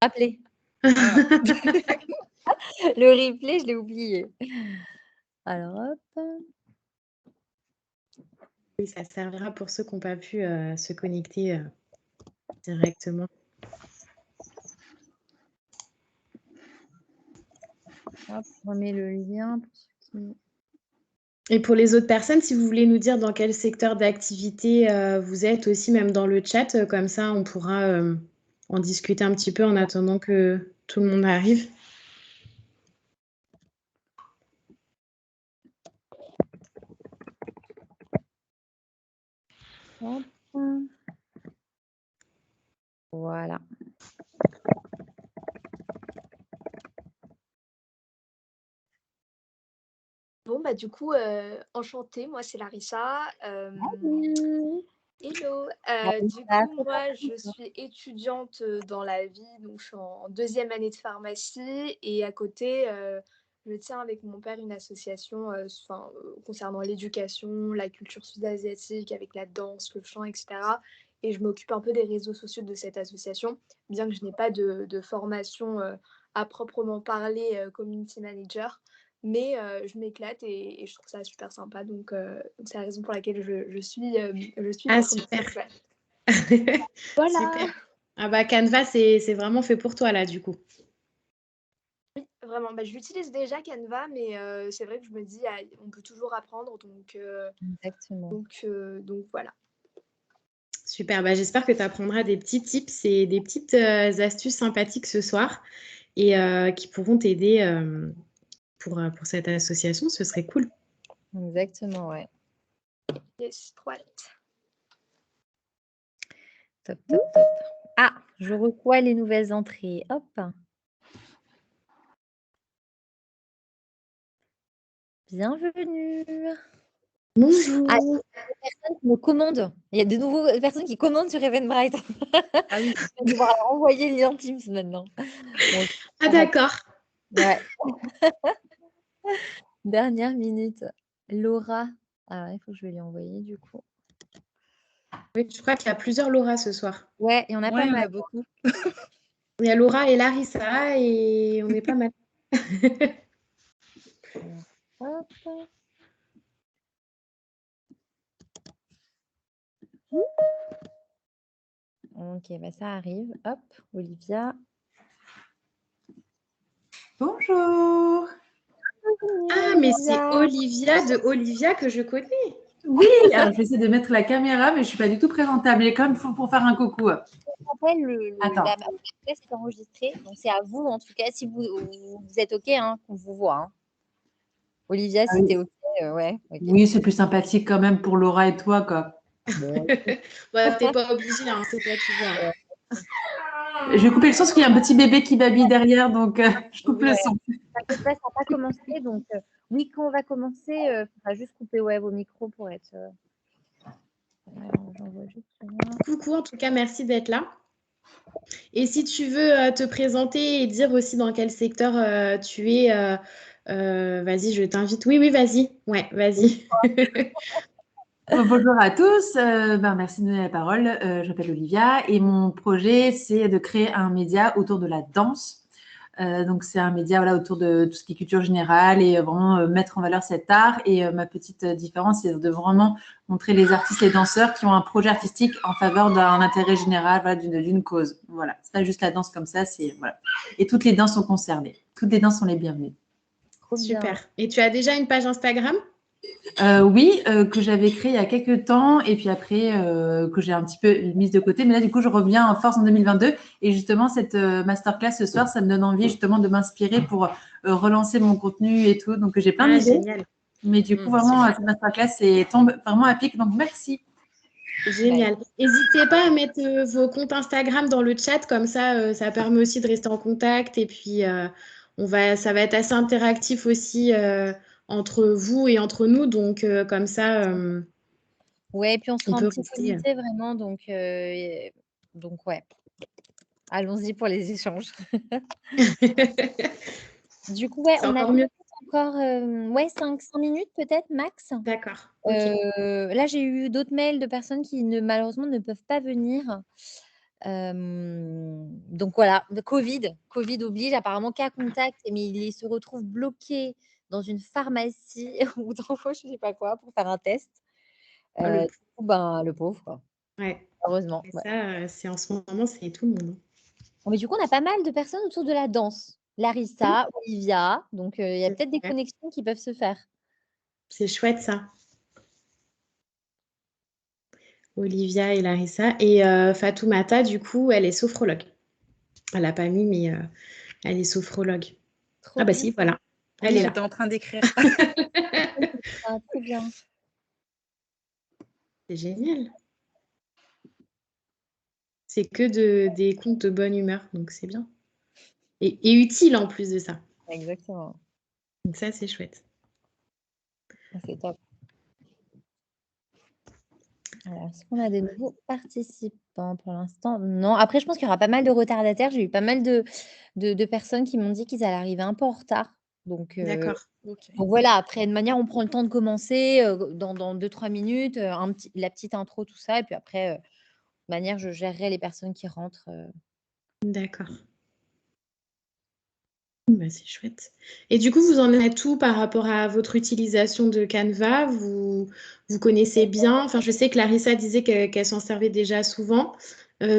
Rappeler. Voilà. Le replay, je l'ai oublié. Alors hop. Oui, ça servira pour ceux qui n'ont pas pu se connecter directement. Hop, on met le lien pour ceux qui... Et pour les autres personnes, si vous voulez nous dire dans quel secteur d'activité vous êtes aussi, même dans le chat, comme ça on pourra en discuter un petit peu en attendant que tout le monde arrive. Hop. Voilà. Bon, bah du coup, enchantée, moi c'est Larissa. Hello. Du coup, moi je suis étudiante dans la vie, donc je suis en 2e année de pharmacie et à côté, je tiens avec mon père une association concernant l'éducation, la culture sud-asiatique avec la danse, le chant, etc. Et je m'occupe un peu des réseaux sociaux de cette association, bien que je n'ai pas de formation à proprement parler community manager. Mais je m'éclate et je trouve ça super sympa. Donc c'est la raison pour laquelle je suis Ah, votre super. Voilà. Super. Ah bah Canva, c'est vraiment fait pour toi là, du coup. Oui, vraiment. Bah, je l'utilise déjà Canva, mais c'est vrai que je me dis, on peut toujours apprendre. Exactement. Donc voilà. Super, bah, j'espère que tu apprendras des petits tips et des petites astuces sympathiques ce soir et qui pourront t'aider pour cette association. Ce serait cool. Exactement, ouais. Yes, trop hâte. Top, top, top. Ah, je reçois les nouvelles entrées. Hop. Bienvenue. Bonjour. Ah, il y a des personnes qui me commandent. Il y a de nouvelles personnes qui commandent sur Eventbrite. Ah oui. Je vais devoir leur envoyer le lien Teams maintenant. Bon, Ah d'accord. ouais. Dernière minute. Laura. Ah, il faut que je vais lui envoyer du coup. Oui, je crois qu'il y a plusieurs Laura ce soir. Ouais, il y en a pas Il y en mal. a beaucoup. Il y a Laura et Larissa et on est pas mal. Hop. Ok, bah ça arrive. Hop, Olivia. Bonjour. Ah, mais c'est Olivia de Olivia que je connais. Oui, alors je vais essayer de mettre la caméra, mais je ne suis pas du tout présentable. Mais quand même, pour faire un coucou. Attends. La pièce est enregistrée, donc c'est à vous en tout cas, si vous êtes OK, hein, qu'on vous voit. Hein. Olivia, si tu es OK, ouais. Okay. Oui, c'est plus sympathique quand même pour Laura et toi, quoi. Bon, t'es pas obligée, hein, c'est toi qui vois. Je vais couper le son parce qu'il y a un petit bébé qui babille derrière, donc je coupe le son. Ça n'a pas commencé, donc oui, quand on va commencer, il faudra juste couper vos micros pour être... Coucou, en tout cas, merci d'être là. Et si tu veux te présenter et dire aussi dans quel secteur tu es, vas-y, je t'invite. Oui, vas-y. Ouais, vas-y. Bonjour à tous, merci de me donner la parole. Je m'appelle Olivia et mon projet, c'est de créer un média autour de la danse. Donc, c'est un média autour de tout ce qui est culture générale et vraiment mettre en valeur cet art. Et ma petite différence, c'est de vraiment montrer les artistes, les danseurs qui ont un projet artistique en faveur d'un intérêt général, d'une cause. Voilà, c'est pas juste la danse comme ça, c'est voilà. Et toutes les danses sont concernées. Toutes les danses sont les bienvenues. Super. Et tu as déjà une page Instagram ? Oui, que j'avais créé il y a quelques temps et puis après que j'ai un petit peu mise de côté. Mais là, du coup, je reviens en force en 2022. Et justement, cette masterclass ce soir, ça me donne envie justement de m'inspirer pour relancer mon contenu et tout. Donc, j'ai plein d'idées. Génial. Mais du coup, vraiment, cette masterclass tombe vraiment à pic. Donc, merci. Génial. N'hésitez pas à mettre vos comptes Instagram dans le chat, comme ça, ça permet aussi de rester en contact. Et puis, ça va être assez interactif aussi entre vous et entre nous. Donc, comme ça, ouais, et puis on sera en peut petit rester. comité vraiment, donc ouais. Allons-y pour les échanges. Du coup, on a encore 5 minutes peut-être, max. D'accord. Là, j'ai eu d'autres mails de personnes qui malheureusement ne peuvent pas venir. Donc voilà, Covid oblige, apparemment cas contact, mais il se retrouve bloqué dans une pharmacie ou dans je sais pas quoi pour faire un test. Le Du coup, ben, le pauvre, quoi. Ouais. Heureusement. Et Ouais. ça, c'est en ce moment, c'est tout le monde. Mais du coup, on a pas mal de personnes autour de la danse. Larissa, Olivia, donc il y a peut-être des Ouais. connexions qui peuvent se faire. C'est chouette ça. Olivia et Larissa. Et Fatoumata, du coup, elle est sophrologue. Elle n'a pas mis, mais elle est sophrologue. Trop Ah bah bien. si, voilà. Elle Oui, est là. j'étais en train d'écrire. Ah, trop bien. C'est génial. C'est que des comptes de bonne humeur, donc c'est bien. Et utile en plus de ça. Exactement. Donc ça, c'est chouette. C'est top. Alors, est-ce qu'on a des nouveaux participants pour l'instant? Non. Après, je pense qu'il y aura pas mal de retardataires. J'ai eu pas mal de personnes qui m'ont dit qu'ils allaient arriver un peu en retard. Donc, D'accord. Ok. voilà, après, de manière, on prend le temps de commencer dans 2-3 minutes, la petite intro, tout ça. Et puis après, de manière, je gérerai les personnes qui rentrent. D'accord. Bah, c'est chouette. Et du coup, vous en êtes où par rapport à votre utilisation de Canva? Vous connaissez bien? Enfin, je sais que Larissa disait qu'elle s'en servait déjà souvent.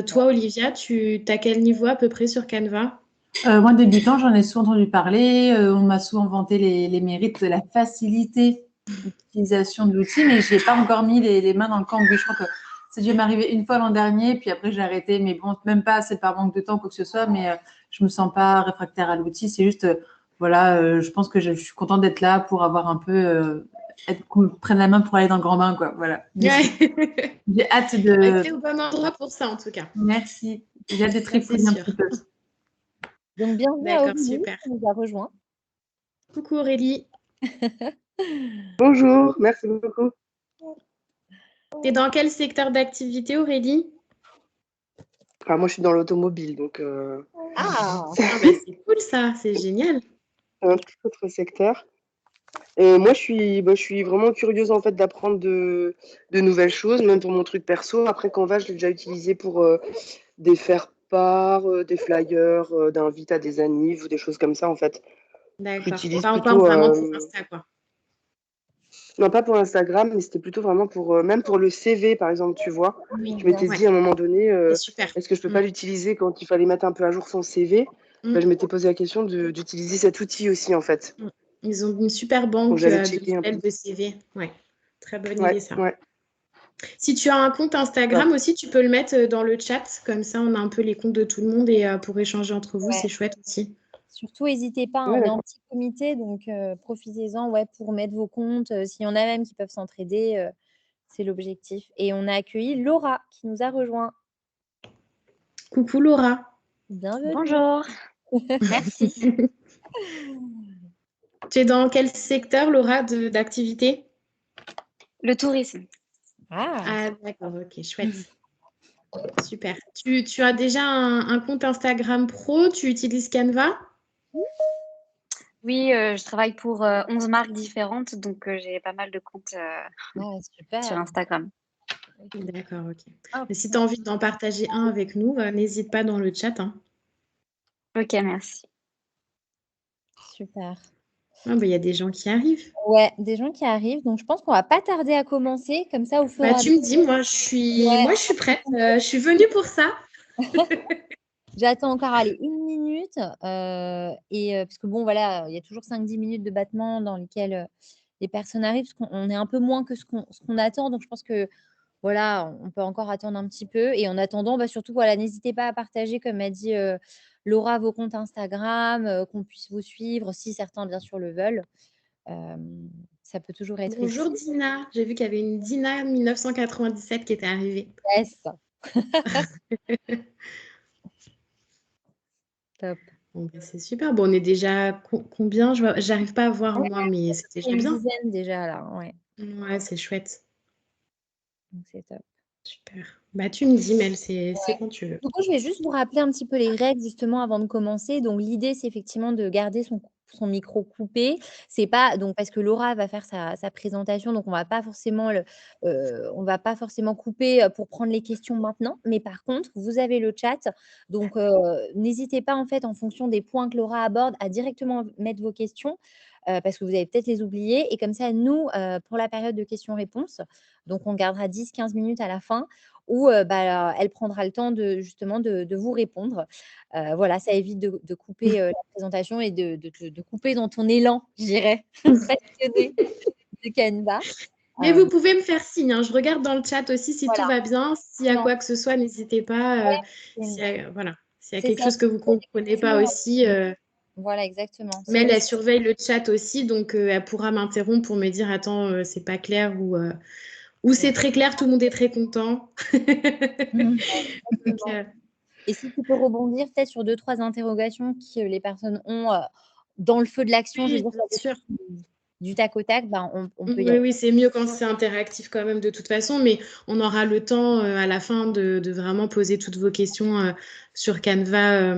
Toi, Olivia, tu as quel niveau à peu près sur Canva? Moi, débutant, j'en ai souvent entendu parler. On m'a souvent vanté les mérites de la facilité d'utilisation de l'outil, mais je n'ai pas encore mis les mains dans le cambouis. Je crois que c'est dû m'arriver une fois l'an dernier, puis après j'ai arrêté. Mais bon, même pas, c'est par manque de temps ou quoi que ce soit, mais je me sens pas réfractaire à l'outil. C'est juste, voilà, je pense que je suis contente d'être là pour avoir un peu, qu'on me prenne la main pour aller dans le grand bain, quoi. Voilà. Ouais. J'ai hâte de. Tu es au bon endroit pour ça, en tout cas. Merci. J'ai hâte de Ça, c'est trifouiller un sûr. petit peu. Donc, bienvenue à D'accord, Aurélie super. qui nous a rejoint. Coucou Aurélie. Bonjour, merci beaucoup. Tu es dans quel secteur d'activité, Aurélie? Moi, je suis dans l'automobile, donc Ah, Ah bah, c'est cool ça, c'est génial. c'est un tout autre secteur. Et moi, je suis vraiment curieuse en fait d'apprendre de nouvelles choses, même pour mon truc perso. Après, Canva, je l'ai déjà utilisé pour des faire-part, des flyers, d'invites à des annives ou des choses comme ça en fait. D'accord. J'utilise Pas encore plutôt, vraiment pour Insta, quoi. non pas pour Instagram, mais c'était plutôt vraiment pour même pour le CV par exemple, tu vois. Oui, Je m'étais ouais. dit à un moment donné, C'est super. est-ce que je peux pas l'utiliser quand il fallait mettre un peu à jour son CV? Mm. Je m'étais posé la question d'utiliser cet outil aussi en fait. Ils ont une super Donc banque j'allais de checker un peu. modèles de CV. Ouais, très bonne Ouais, idée ça. ouais. Si tu as un compte Instagram Top. aussi, tu peux le mettre dans le chat. Comme ça, on a un peu les comptes de tout le monde et pour échanger entre vous, ouais. c'est chouette aussi. Surtout, n'hésitez pas, hein, Ouais, on est en d'accord. petit comité, donc profitez-en pour mettre vos comptes. S'il y en a même qui peuvent s'entraider, c'est l'objectif. Et on a accueilli Laura qui nous a rejoint. Coucou Laura. Bienvenue. Bonjour, merci. Tu es dans quel secteur, Laura, d'activité? Le tourisme. Ah, d'accord, ok, chouette. Super. Tu as déjà un compte Instagram pro? Tu utilises Canva? Oui, je travaille pour 11 marques différentes, donc j'ai pas mal de comptes Super. sur Instagram. D'accord, ok. Ah, Mais si tu as envie d'en partager un avec nous, n'hésite pas dans le chat. Hein. Ok, merci. super. Ah, bah, y a des gens qui arrivent. Ouais, des gens qui arrivent. Donc, je pense qu'on va pas tarder à commencer. Comme ça, au fur et Bah, à tu me dis, moi, je suis prête. Je suis venue pour ça. J'attends encore allez, 1 minute. Parce que bon, voilà, il y a toujours 5-10 minutes de battement dans lesquelles les personnes arrivent, parce qu'on est un peu moins que ce qu'on attend. Donc, je pense que voilà, on peut encore attendre un petit peu. Et en attendant, surtout, voilà, n'hésitez pas à partager, comme a dit Laura, vos comptes Instagram, qu'on puisse vous suivre, si certains, bien sûr, le veulent. Ça peut toujours être Bonjour utile. Dina. J'ai vu qu'il y avait une Dina 1997 qui était arrivée. Yes. Top. Bon, bah, c'est super. Bon, on est déjà combien? J'arrive pas à voir moi, mais c'est déjà Une bien. dizaine déjà là. Ouais, Ouais, c'est chouette. donc c'est top. Super. Bah, tu me dis, Mel, c'est quand tu veux. Du coup, je vais juste vous rappeler un petit peu les règles justement avant de commencer. Donc, l'idée, c'est effectivement de garder son son micro coupé. C'est pas donc parce que Laura va faire sa présentation, donc on va pas forcément couper pour prendre les questions maintenant. Mais par contre, vous avez le chat. Donc, n'hésitez pas, en fait, en fonction des points que Laura aborde, à directement mettre vos questions parce que vous allez peut-être les oublier. Et comme ça, nous, pour la période de questions-réponses, donc on gardera 10-15 minutes à la fin où elle prendra le temps justement de vous répondre. Voilà, ça évite de couper la présentation et de couper dans ton élan, je dirais, passionné de Canva. Mais vous pouvez me faire signe, hein. Je regarde dans le chat aussi si Voilà. tout va bien. S'il y a Non. quoi que ce soit, n'hésitez pas. Ouais, S'il y a, voilà. S'il y a c'est quelque ça. chose que vous ne comprenez pas aussi. Voilà, exactement. Mais elle surveille le chat aussi, donc elle pourra m'interrompre pour me dire attends, c'est pas clair ou c'est très clair, tout le monde est très content. Donc, Et si tu peux rebondir peut-être sur 2-3 interrogations que les personnes ont dans le feu de l'action, je veux dire, bien sûr. Du tac au tac, on peut y aller. Oui, c'est mieux quand c'est interactif quand même de toute façon, mais on aura le temps à la fin de vraiment poser toutes vos questions sur Canva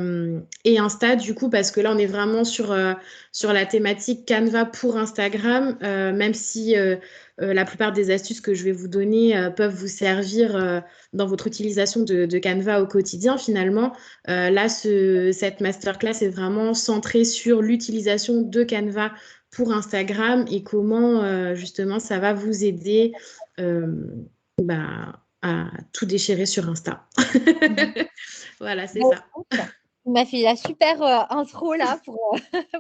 et Insta, du coup, parce que là, on est vraiment sur la thématique Canva pour Instagram, même si la plupart des astuces que je vais vous donner peuvent vous servir dans votre utilisation de Canva au quotidien, finalement. Là, cette masterclass est vraiment centrée sur l'utilisation de Canva pour Instagram et comment justement ça va vous aider à tout déchirer sur Insta. Voilà, c'est ça. Tu m'as fait la super intro là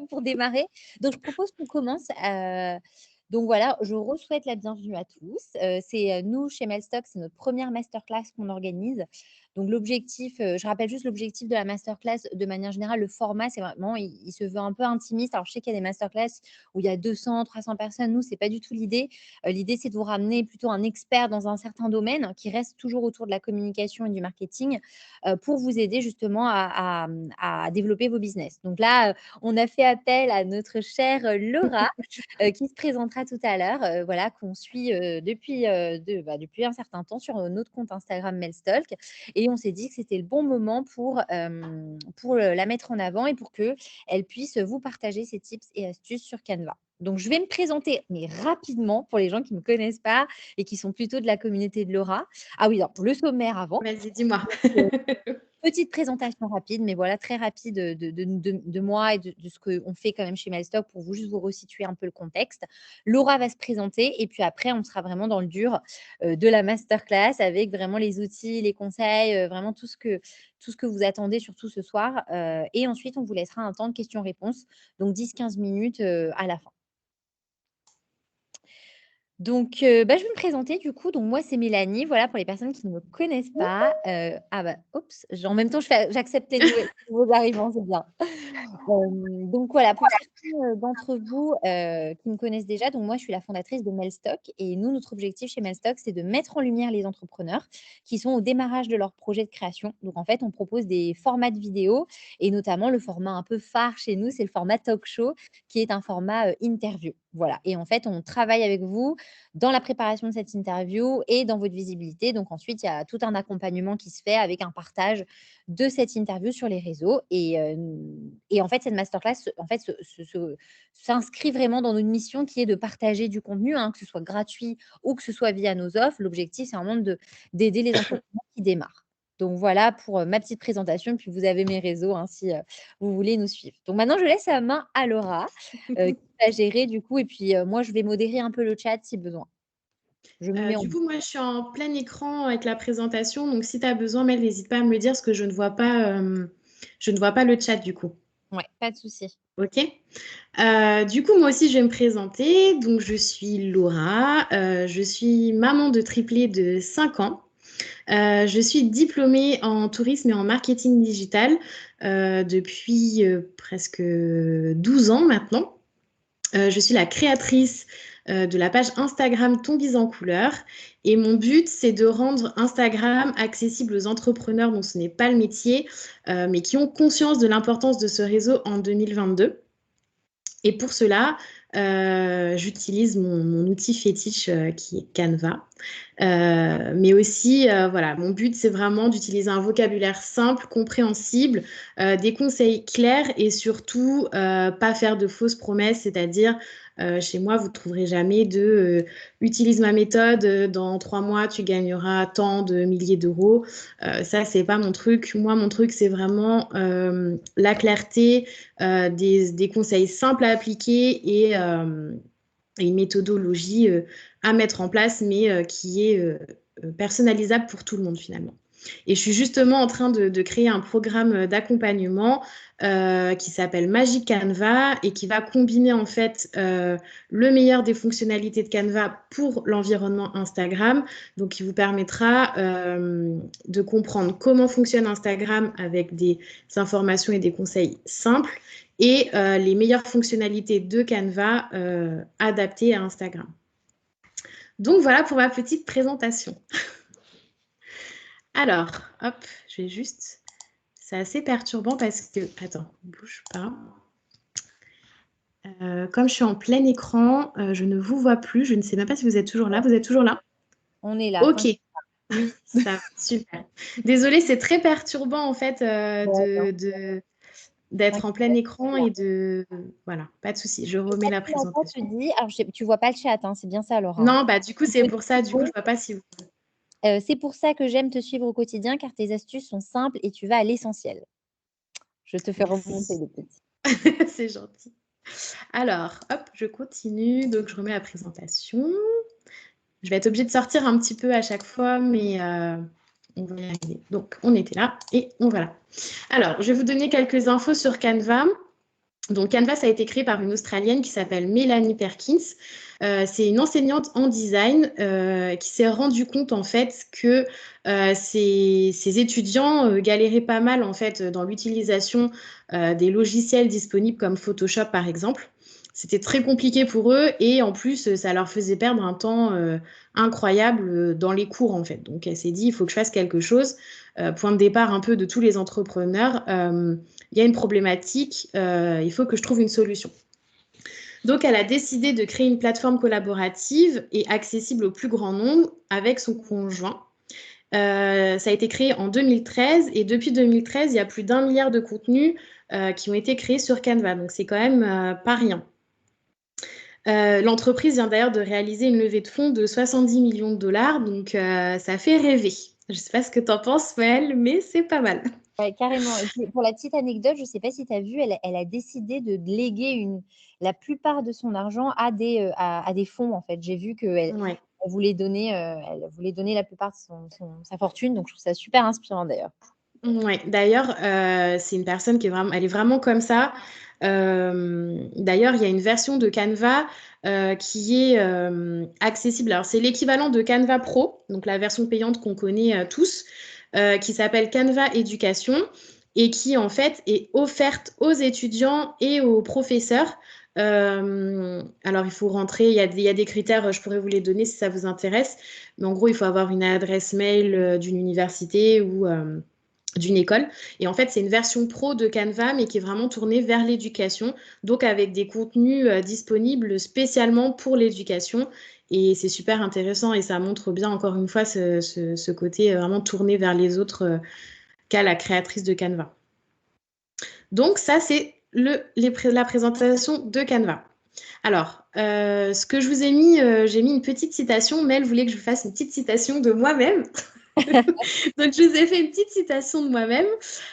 pour démarrer. Donc, je propose qu'on commence. Donc voilà, je souhaite la bienvenue à tous. C'est nous, chez Melstock, c'est notre première masterclass qu'on organise. Donc l'objectif, je rappelle juste l'objectif de la masterclass de manière générale, le format, c'est vraiment, il se veut un peu intimiste. Alors je sais qu'il y a des masterclass où il y a 200, 300 personnes. Nous, c'est pas du tout l'idée. L'idée, c'est de vous ramener plutôt un expert dans un certain domaine qui reste toujours autour de la communication et du marketing pour vous aider justement à développer vos business. Donc là, on a fait appel à notre chère Laura qui se présentera tout à l'heure, voilà, qu'on suit depuis un certain temps sur notre compte Instagram Melstock. Et on s'est dit que c'était le bon moment pour la mettre en avant et pour qu'elle puisse vous partager ses tips et astuces sur Canva. Donc, je vais me présenter, mais rapidement, pour les gens qui ne me connaissent pas et qui sont plutôt de la communauté de Laura. Ah oui, non, le sommaire avant. Vas-y, dis-moi. Petite présentation rapide, mais voilà, très rapide de moi et de ce qu'on fait quand même chez Melstock pour juste vous resituer un peu le contexte. Laura va se présenter et puis après, on sera vraiment dans le dur de la masterclass avec vraiment les outils, les conseils, vraiment tout ce que vous attendez surtout ce soir. Et ensuite, on vous laissera un temps de questions-réponses, donc 10-15 minutes à la fin. Donc, je vais me présenter du coup. Donc, moi, c'est Mélanie. Voilà, pour les personnes qui ne me connaissent pas. En même temps, j'accepte les nouveaux arrivants, c'est bien. Donc, voilà, pour certains d'entre vous qui me connaissent déjà, donc moi, je suis la fondatrice de Melstock. Et nous, notre objectif chez Melstock, c'est de mettre en lumière les entrepreneurs qui sont au démarrage de leur projet de création. Donc, en fait, on propose des formats de vidéos et notamment le format un peu phare chez nous, c'est le format talk show qui est un format interview. Voilà. Et en fait, on travaille avec vous dans la préparation de cette interview et dans votre visibilité. Donc ensuite, il y a tout un accompagnement qui se fait avec un partage de cette interview sur les réseaux. Et en fait, cette masterclass s'inscrit vraiment dans notre mission qui est de partager du contenu, que ce soit gratuit ou que ce soit via nos offres. L'objectif, c'est vraiment d'aider les entrepreneurs qui démarrent. Donc voilà pour ma petite présentation. Puis vous avez mes réseaux si vous voulez nous suivre. Donc maintenant, je laisse la main à Laura qui va gérer du coup. Et puis moi, je vais modérer un peu le chat si besoin. Du coup, moi, je suis en plein écran avec la présentation. Donc, si tu as besoin, Mel, n'hésite pas à me le dire parce que je ne vois pas le chat du coup. Ouais, pas de souci. Ok. Du coup, moi aussi, je vais me présenter. Donc, je suis Laura. Je suis maman de triplé de 5 ans. Je suis diplômée en tourisme et en marketing digital depuis presque 12 ans maintenant. Je suis la créatrice de la page Instagram Ton Bise en couleur. Et mon but, c'est de rendre Instagram accessible aux entrepreneurs dont ce n'est pas le métier, mais qui ont conscience de l'importance de ce réseau en 2022. Et pour cela, j'utilise mon outil fétiche qui est Canva. Mais aussi, voilà, mon but, c'est vraiment d'utiliser un vocabulaire simple, compréhensible, des conseils clairs et surtout pas faire de fausses promesses, c'est-à-dire chez moi, vous ne trouverez jamais de utilise ma méthode, dans 3 mois, tu gagneras tant de milliers d'euros. Ça, c'est pas mon truc. Moi, mon truc, c'est vraiment la clarté, des conseils simples à appliquer et une méthodologie à mettre en place, mais qui est personnalisable pour tout le monde finalement. Et je suis justement en train de créer un programme d'accompagnement qui s'appelle Magic Canva et qui va combiner en fait le meilleur des fonctionnalités de Canva pour l'environnement Instagram. Donc, qui vous permettra de comprendre comment fonctionne Instagram avec des informations et des conseils simples et les meilleures fonctionnalités de Canva adaptées à Instagram. Donc, voilà pour ma petite présentation. Alors, hop, je vais juste... C'est assez perturbant parce que... Attends, bouge pas. Comme je suis en plein écran, je ne vous vois plus. Je ne sais même pas si vous êtes toujours là. Vous êtes toujours là? On est là. Ok. Oui, ça va, super. Désolée, c'est très perturbant en fait d'être en plein écran et de... Voilà, pas de souci. Je remets la présentation. Alors, tu vois pas le chat, hein, c'est bien ça, Laura. Non, bah du coup, c'est pour ça. Du coup, je vois pas si vous... c'est pour ça que j'aime te suivre au quotidien, car tes astuces sont simples et tu vas à l'essentiel. Je te fais remonter les petits. C'est gentil. Alors, hop, je continue. Donc, je remets la présentation. Je vais être obligée de sortir un petit peu à chaque fois, mais on va y arriver. Donc, on était là et on va là. Alors, je vais vous donner quelques infos sur Canva. Donc, Canva, ça a été créé par une Australienne qui s'appelle Mélanie Perkins. C'est une enseignante en design qui s'est rendue compte en fait que ses étudiants galéraient pas mal en fait dans l'utilisation des logiciels disponibles comme Photoshop par exemple. C'était très compliqué pour eux et en plus ça leur faisait perdre un temps incroyable dans les cours en fait. Donc elle s'est dit il faut que je fasse quelque chose. Point de départ un peu de tous les entrepreneurs. Il y a une problématique, il faut que je trouve une solution. Donc, elle a décidé de créer une plateforme collaborative et accessible au plus grand nombre avec son conjoint. Ça a été créé en 2013 et depuis 2013, il y a plus d'1 milliard de contenus qui ont été créés sur Canva. Donc, c'est quand même pas rien. L'entreprise vient d'ailleurs de réaliser une levée de fonds de 70 millions de dollars. Donc, ça fait rêver. Je ne sais pas ce que tu en penses, Maëlle, mais c'est pas mal. Ouais, carrément. Et puis, pour la petite anecdote, je ne sais pas si tu as vu, elle a décidé de léguer la plupart de son argent à des fonds, en fait. J'ai vu qu'elle voulait donner la plupart de sa fortune. Donc, je trouve ça super inspirant, d'ailleurs. Oui, d'ailleurs, c'est une personne elle est vraiment comme ça. D'ailleurs, il y a une version de Canva qui est accessible. Alors, c'est l'équivalent de Canva Pro, donc la version payante qu'on connaît tous, qui s'appelle Canva Éducation et qui, en fait, est offerte aux étudiants et aux professeurs. Alors, il faut rentrer, il y a des critères, je pourrais vous les donner si ça vous intéresse. Mais en gros, il faut avoir une adresse mail d'une université ou d'une école. Et en fait, c'est une version pro de Canva, mais qui est vraiment tournée vers l'éducation, donc avec des contenus disponibles spécialement pour l'éducation. Et c'est super intéressant et ça montre bien, encore une fois, ce côté vraiment tourné vers les autres qu'a la créatrice de Canva. Donc ça, c'est la présentation de Canva. Alors, ce que je vous ai mis, j'ai mis une petite citation. Mel voulait que je vous fasse une petite citation de moi-même. Donc, je vous ai fait une petite citation de moi-même.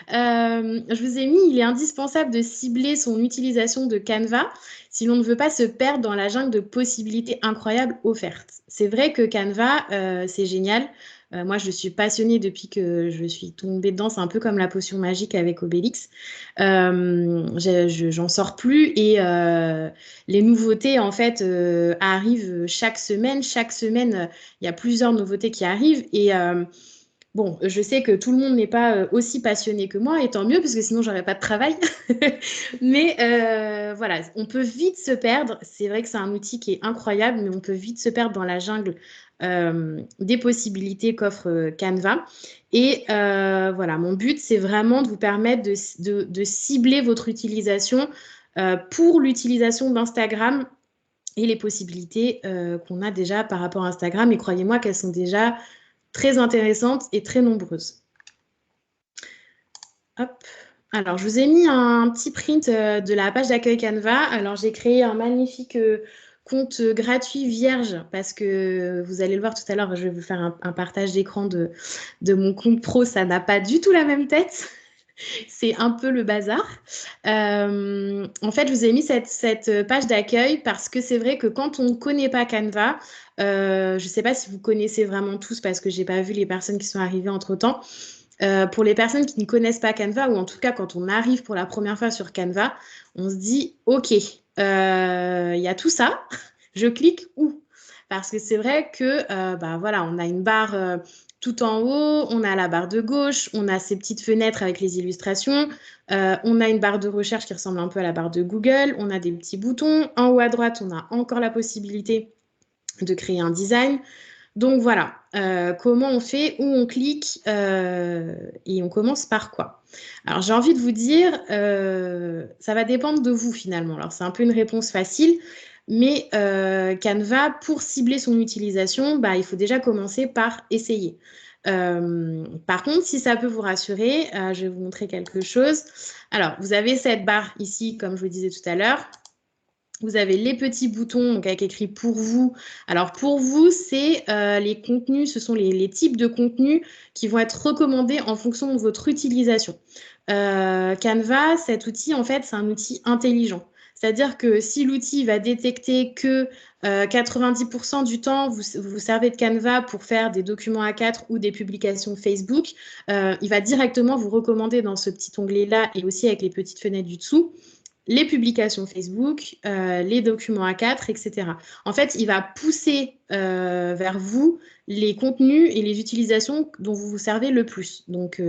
Je vous ai mis, il est indispensable de cibler son utilisation de Canva si l'on ne veut pas se perdre dans la jungle de possibilités incroyables offertes. C'est vrai que Canva, c'est génial. Moi, je suis passionnée depuis que je suis tombée dedans. C'est un peu comme la potion magique avec Obélix. J'en sors plus et les nouveautés, en fait, arrivent chaque semaine. Chaque semaine, il y a plusieurs nouveautés qui arrivent et bon, je sais que tout le monde n'est pas aussi passionné que moi, et tant mieux, parce que sinon, j'aurais pas de travail. Mais voilà, on peut vite se perdre. C'est vrai que c'est un outil qui est incroyable, mais on peut vite se perdre dans la jungle des possibilités qu'offre Canva. Et voilà, mon but, c'est vraiment de vous permettre de cibler votre utilisation pour l'utilisation d'Instagram et les possibilités qu'on a déjà par rapport à Instagram. Et croyez-moi qu'elles sont déjà très intéressantes et très nombreuses. Hop. Alors, je vous ai mis un petit print de la page d'accueil Canva. Alors, j'ai créé un magnifique compte gratuit vierge parce que vous allez le voir tout à l'heure, je vais vous faire un partage d'écran de mon compte pro. Ça n'a pas du tout la même tête. C'est un peu le bazar. En fait, je vous ai mis cette page d'accueil parce que c'est vrai que quand on ne connaît pas Canva, je ne sais pas si vous connaissez vraiment tous parce que je n'ai pas vu les personnes qui sont arrivées entre-temps. Pour les personnes qui ne connaissent pas Canva, ou en tout cas quand on arrive pour la première fois sur Canva, on se dit « Ok, il y a tout ça, je clique où ?» Parce que c'est vrai que voilà, on a une barre tout en haut, on a la barre de gauche, on a ces petites fenêtres avec les illustrations, on a une barre de recherche qui ressemble un peu à la barre de Google, on a des petits boutons. En haut à droite, on a encore la possibilité de créer un design. Donc voilà, comment on fait, où on clique et on commence par quoi? Alors j'ai envie de vous dire, ça va dépendre de vous finalement. Alors c'est un peu une réponse facile, mais Canva, pour cibler son utilisation, il faut déjà commencer par essayer. Par contre, si ça peut vous rassurer, je vais vous montrer quelque chose. Alors, vous avez cette barre ici, comme je vous disais tout à l'heure. Vous avez les petits boutons donc avec écrit « Pour vous ». Alors, pour vous, c'est les contenus, ce sont les types de contenus qui vont être recommandés en fonction de votre utilisation. Canva, cet outil, en fait, c'est un outil intelligent. C'est-à-dire que si l'outil va détecter que 90% du temps, vous vous servez de Canva pour faire des documents A4 ou des publications Facebook, il va directement vous recommander dans ce petit onglet-là et aussi avec les petites fenêtres du dessous, les publications Facebook, les documents A4, etc. En fait, il va pousser vers vous les contenus et les utilisations dont vous vous servez le plus. Donc,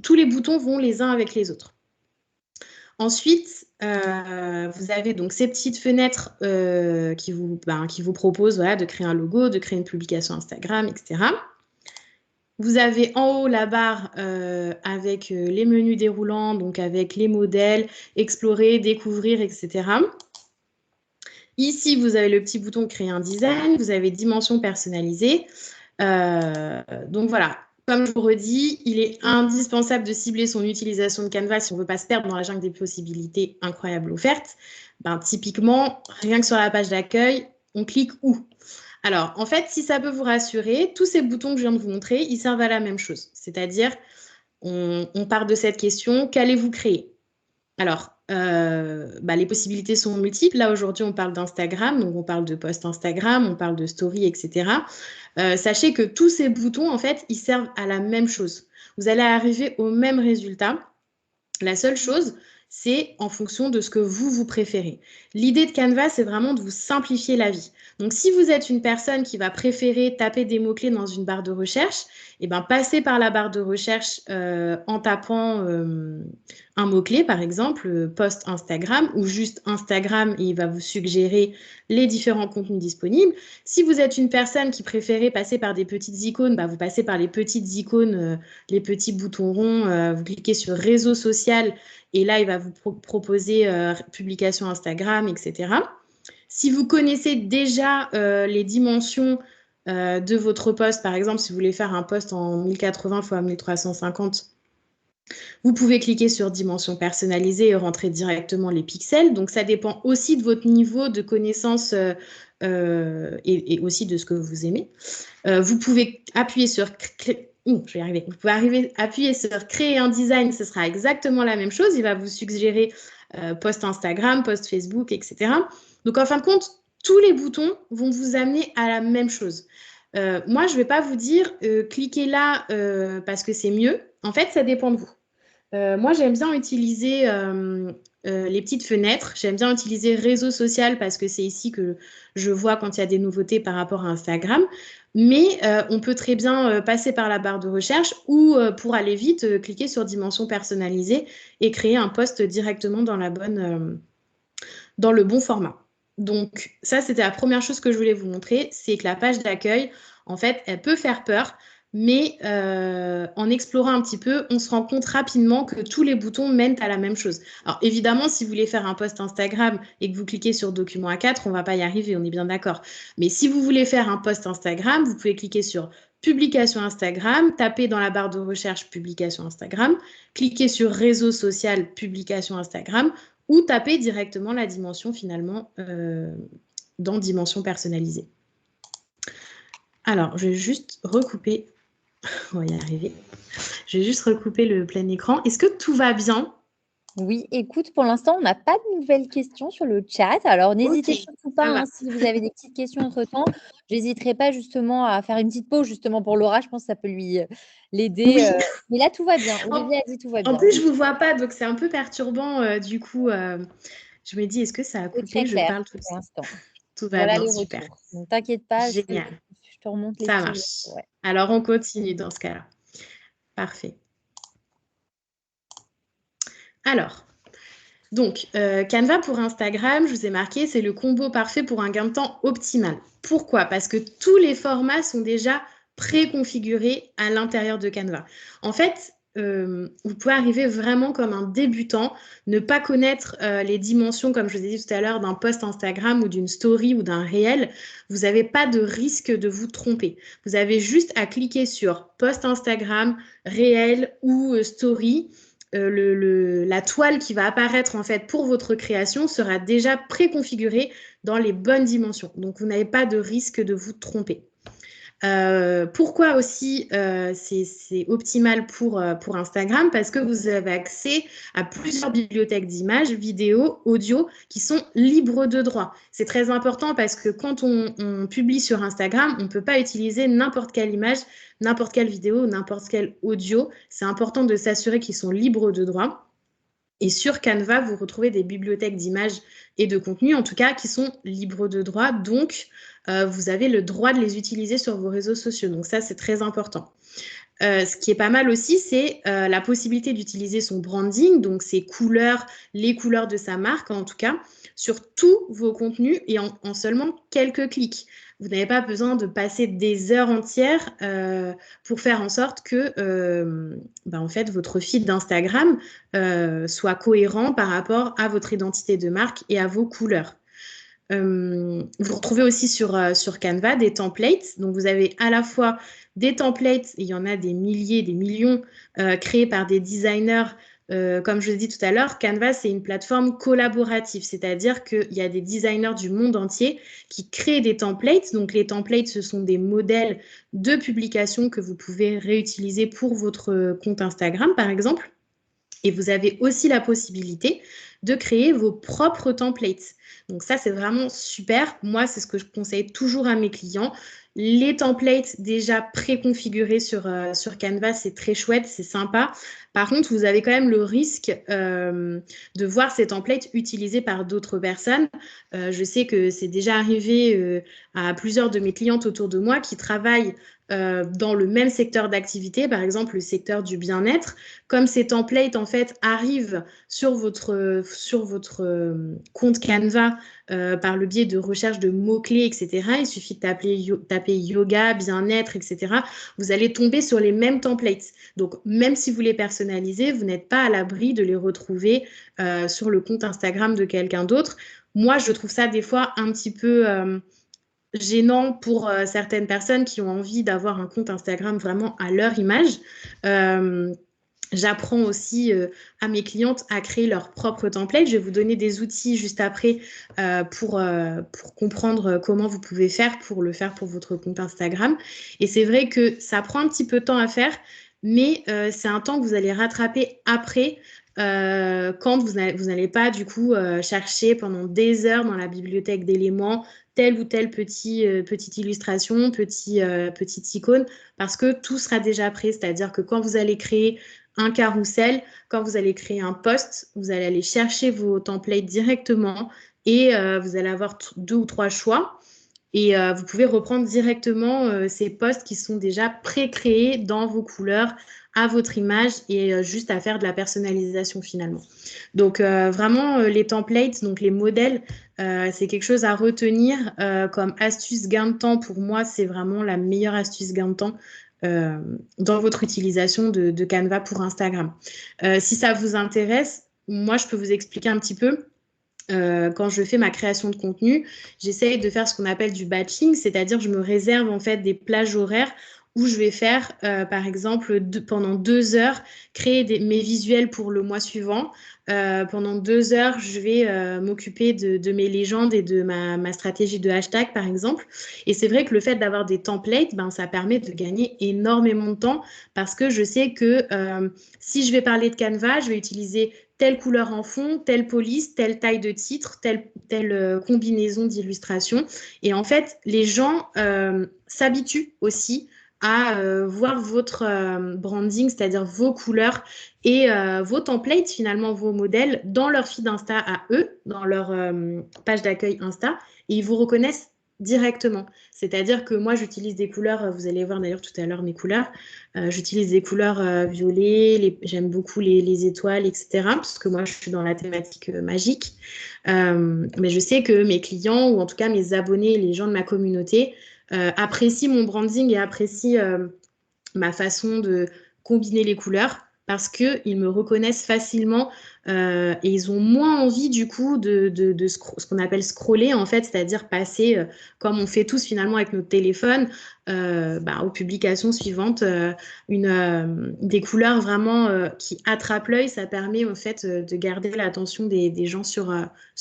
tous les boutons vont les uns avec les autres. Ensuite, vous avez donc ces petites fenêtres qui vous proposent de créer un logo, de créer une publication Instagram, etc. Vous avez en haut la barre avec les menus déroulants, donc avec les modèles, explorer, découvrir, etc. Ici, vous avez le petit bouton créer un design, vous avez dimension personnalisée. Donc voilà, comme je vous redis, il est indispensable de cibler son utilisation de Canva si on ne veut pas se perdre dans la jungle des possibilités incroyables offertes. Typiquement, rien que sur la page d'accueil, on clique où ? Alors, en fait, si ça peut vous rassurer, tous ces boutons que je viens de vous montrer, ils servent à la même chose. C'est-à-dire, on part de cette question, qu'allez-vous créer ? Alors, les possibilités sont multiples. Là, aujourd'hui, on parle d'Instagram, donc on parle de post Instagram, on parle de story, etc. Sachez que tous ces boutons, en fait, ils servent à la même chose. Vous allez arriver au même résultat. La seule chose, c'est en fonction de ce que vous préférez. L'idée de Canva, c'est vraiment de vous simplifier la vie. Donc, si vous êtes une personne qui va préférer taper des mots-clés dans une barre de recherche, passez par la barre de recherche en tapant un mot-clé, par exemple, post Instagram ou juste Instagram, et il va vous suggérer les différents contenus disponibles. Si vous êtes une personne qui préférait passer par des petites icônes, vous passez par les petites icônes, les petits boutons ronds, vous cliquez sur réseau social et là, il va vous proposer publication Instagram, etc. Si vous connaissez déjà les dimensions de votre post, par exemple, si vous voulez faire un post en 1080 x 1350, vous pouvez cliquer sur dimension personnalisée et rentrer directement les pixels. Donc, ça dépend aussi de votre niveau de connaissance et aussi de ce que vous aimez. Vous pouvez appuyer sur... Vous pouvez appuyer sur créer un design, ce sera exactement la même chose. Il va vous suggérer post Instagram, post Facebook, etc. Donc, en fin de compte, tous les boutons vont vous amener à la même chose. Moi, je ne vais pas vous dire cliquez là parce que c'est mieux. En fait, ça dépend de vous. Moi, j'aime bien utiliser les petites fenêtres. J'aime bien utiliser réseau social parce que c'est ici que je vois quand il y a des nouveautés par rapport à Instagram. Mais on peut très bien passer par la barre de recherche ou pour aller vite, cliquer sur dimension personnalisée et créer un post directement dans le bon format. Donc, ça, c'était la première chose que je voulais vous montrer, c'est que la page d'accueil, en fait, elle peut faire peur mais en explorant un petit peu, on se rend compte rapidement que tous les boutons mènent à la même chose. Alors évidemment, si vous voulez faire un post Instagram et que vous cliquez sur document A4, on ne va pas y arriver, on est bien d'accord. Mais si vous voulez faire un post Instagram, vous pouvez cliquer sur publication Instagram, taper dans la barre de recherche publication Instagram, cliquer sur réseau social publication Instagram ou taper directement la dimension finalement dans dimension personnalisée. Alors, je vais juste recouper. On va y arriver. Je vais juste recouper le plein écran. Est-ce que tout va bien? Oui, écoute, pour l'instant, on n'a pas de nouvelles questions sur le chat. Alors, n'hésitez surtout pas, si vous avez des petites questions entre-temps. Je n'hésiterai pas justement à faire une petite pause justement pour Laura. Je pense que ça peut l'aider. Oui. Mais là, tout va bien. Olivier a dit tout va bien. En plus, je ne vous vois pas, donc c'est un peu perturbant. Du coup, je me dis, est-ce que ça a coupé? Je parle tout pour l'instant. Tout va voilà bien, les super. retours. Donc, t'inquiète pas. Génial. Je te remonte les Ça marche. Ouais. Alors, on continue dans ce cas-là. Parfait. Alors, donc, Canva pour Instagram, je vous ai marqué, c'est le combo parfait pour un gain de temps optimal. Pourquoi? Parce que tous les formats sont déjà préconfigurés à l'intérieur de Canva. En fait, vous pouvez arriver vraiment comme un débutant, ne pas connaître les dimensions, comme je vous ai dit tout à l'heure, d'un post Instagram ou d'une story ou d'un réel. Vous n'avez pas de risque de vous tromper. Vous avez juste à cliquer sur post Instagram, réel ou story. La toile qui va apparaître en fait pour votre création sera déjà préconfigurée dans les bonnes dimensions. Donc, vous n'avez pas de risque de vous tromper. Pourquoi aussi c'est optimal pour Instagram? Parce que vous avez accès à plusieurs bibliothèques d'images, vidéos, audio qui sont libres de droit. C'est très important parce que quand on publie sur Instagram, on ne peut pas utiliser n'importe quelle image, n'importe quelle vidéo, n'importe quel audio. C'est important de s'assurer qu'ils sont libres de droit. Et sur Canva, vous retrouvez des bibliothèques d'images et de contenu, en tout cas, qui sont libres de droit. Donc, vous avez le droit de les utiliser sur vos réseaux sociaux. Donc, ça, c'est très important. Ce qui est pas mal aussi, c'est la possibilité d'utiliser son branding, donc ses couleurs, les couleurs de sa marque, en tout cas, sur tous vos contenus et en seulement quelques clics. Vous n'avez pas besoin de passer des heures entières pour faire en sorte que en fait, votre feed d'Instagram soit cohérent par rapport à votre identité de marque et à vos couleurs. Vous retrouvez aussi sur Canva des templates. Donc, vous avez à la fois des templates, et il y en a des milliers, des millions, créés par des designers. Comme je l'ai dit tout à l'heure, Canva, c'est une plateforme collaborative, c'est-à-dire qu'il y a des designers du monde entier qui créent des templates. Donc, les templates, ce sont des modèles de publication que vous pouvez réutiliser pour votre compte Instagram, par exemple. Et vous avez aussi la possibilité de créer vos propres templates. Donc ça, c'est vraiment super. Moi, c'est ce que je conseille toujours à mes clients. Les templates déjà préconfigurés sur Canva, c'est très chouette, c'est sympa. Par contre, vous avez quand même le risque de voir ces templates utilisés par d'autres personnes. Je sais que c'est déjà arrivé à plusieurs de mes clientes autour de moi qui travaillent dans le même secteur d'activité, par exemple le secteur du bien-être. Comme ces templates en fait arrivent sur votre compte Canva par le biais de recherche de mots-clés, etc. Il suffit de taper yoga, bien-être, etc. Vous allez tomber sur les mêmes templates. Donc, même si vous les personnalisez, vous n'êtes pas à l'abri de les retrouver sur le compte Instagram de quelqu'un d'autre. Moi, je trouve ça des fois un petit peu gênant pour certaines personnes qui ont envie d'avoir un compte Instagram vraiment à leur image. J'apprends aussi à mes clientes à créer leur propre template. Je vais vous donner des outils juste après pour comprendre comment vous pouvez faire pour le faire pour votre compte Instagram. Et c'est vrai que ça prend un petit peu de temps à faire, mais c'est un temps que vous allez rattraper après quand vous n'allez pas du coup chercher pendant des heures dans la bibliothèque d'éléments telle ou telle petite illustration, petite icône, parce que tout sera déjà prêt. C'est-à-dire que quand vous allez créer un carrousel, quand vous allez créer un post, vous allez aller chercher vos templates directement et vous allez avoir 2 ou 3 choix. Et vous pouvez reprendre directement ces posts qui sont déjà pré-créés dans vos couleurs, à votre image et juste à faire de la personnalisation finalement. Donc vraiment les templates, donc les modèles, c'est quelque chose à retenir comme astuce gain de temps. Pour moi, c'est vraiment la meilleure astuce gain de temps dans votre utilisation de Canva pour Instagram. Si ça vous intéresse, moi, je peux vous expliquer un petit peu. Quand je fais ma création de contenu, j'essaye de faire ce qu'on appelle du batching, c'est-à-dire je me réserve en fait des plages horaires où je vais faire, par exemple, pendant 2 heures, créer mes visuels pour le mois suivant. Pendant 2 heures, je vais m'occuper de mes légendes et de ma stratégie de hashtag, par exemple. Et c'est vrai que le fait d'avoir des templates, ben, ça permet de gagner énormément de temps parce que je sais que si je vais parler de Canva, je vais utiliser telle couleur en fond, telle police, telle taille de titre, telle combinaison d'illustrations. Et en fait, les gens s'habituent aussi à voir votre branding, c'est-à-dire vos couleurs et vos templates, finalement, vos modèles, dans leur feed Insta à eux, dans leur page d'accueil Insta, et ils vous reconnaissent directement. C'est-à-dire que moi, j'utilise des couleurs, vous allez voir d'ailleurs tout à l'heure mes couleurs, j'utilise des couleurs violet, j'aime beaucoup les étoiles, etc., parce que moi, je suis dans la thématique magique. Mais je sais que mes clients, ou en tout cas mes abonnés, les gens de ma communauté, apprécient mon branding et apprécient ma façon de combiner les couleurs parce qu'ils me reconnaissent facilement et ils ont moins envie du coup de ce qu'on appelle scroller en fait, c'est-à-dire passer, comme on fait tous finalement avec notre téléphone, aux publications suivantes, des couleurs vraiment qui attrapent l'œil. Ça permet en fait de garder l'attention des gens sur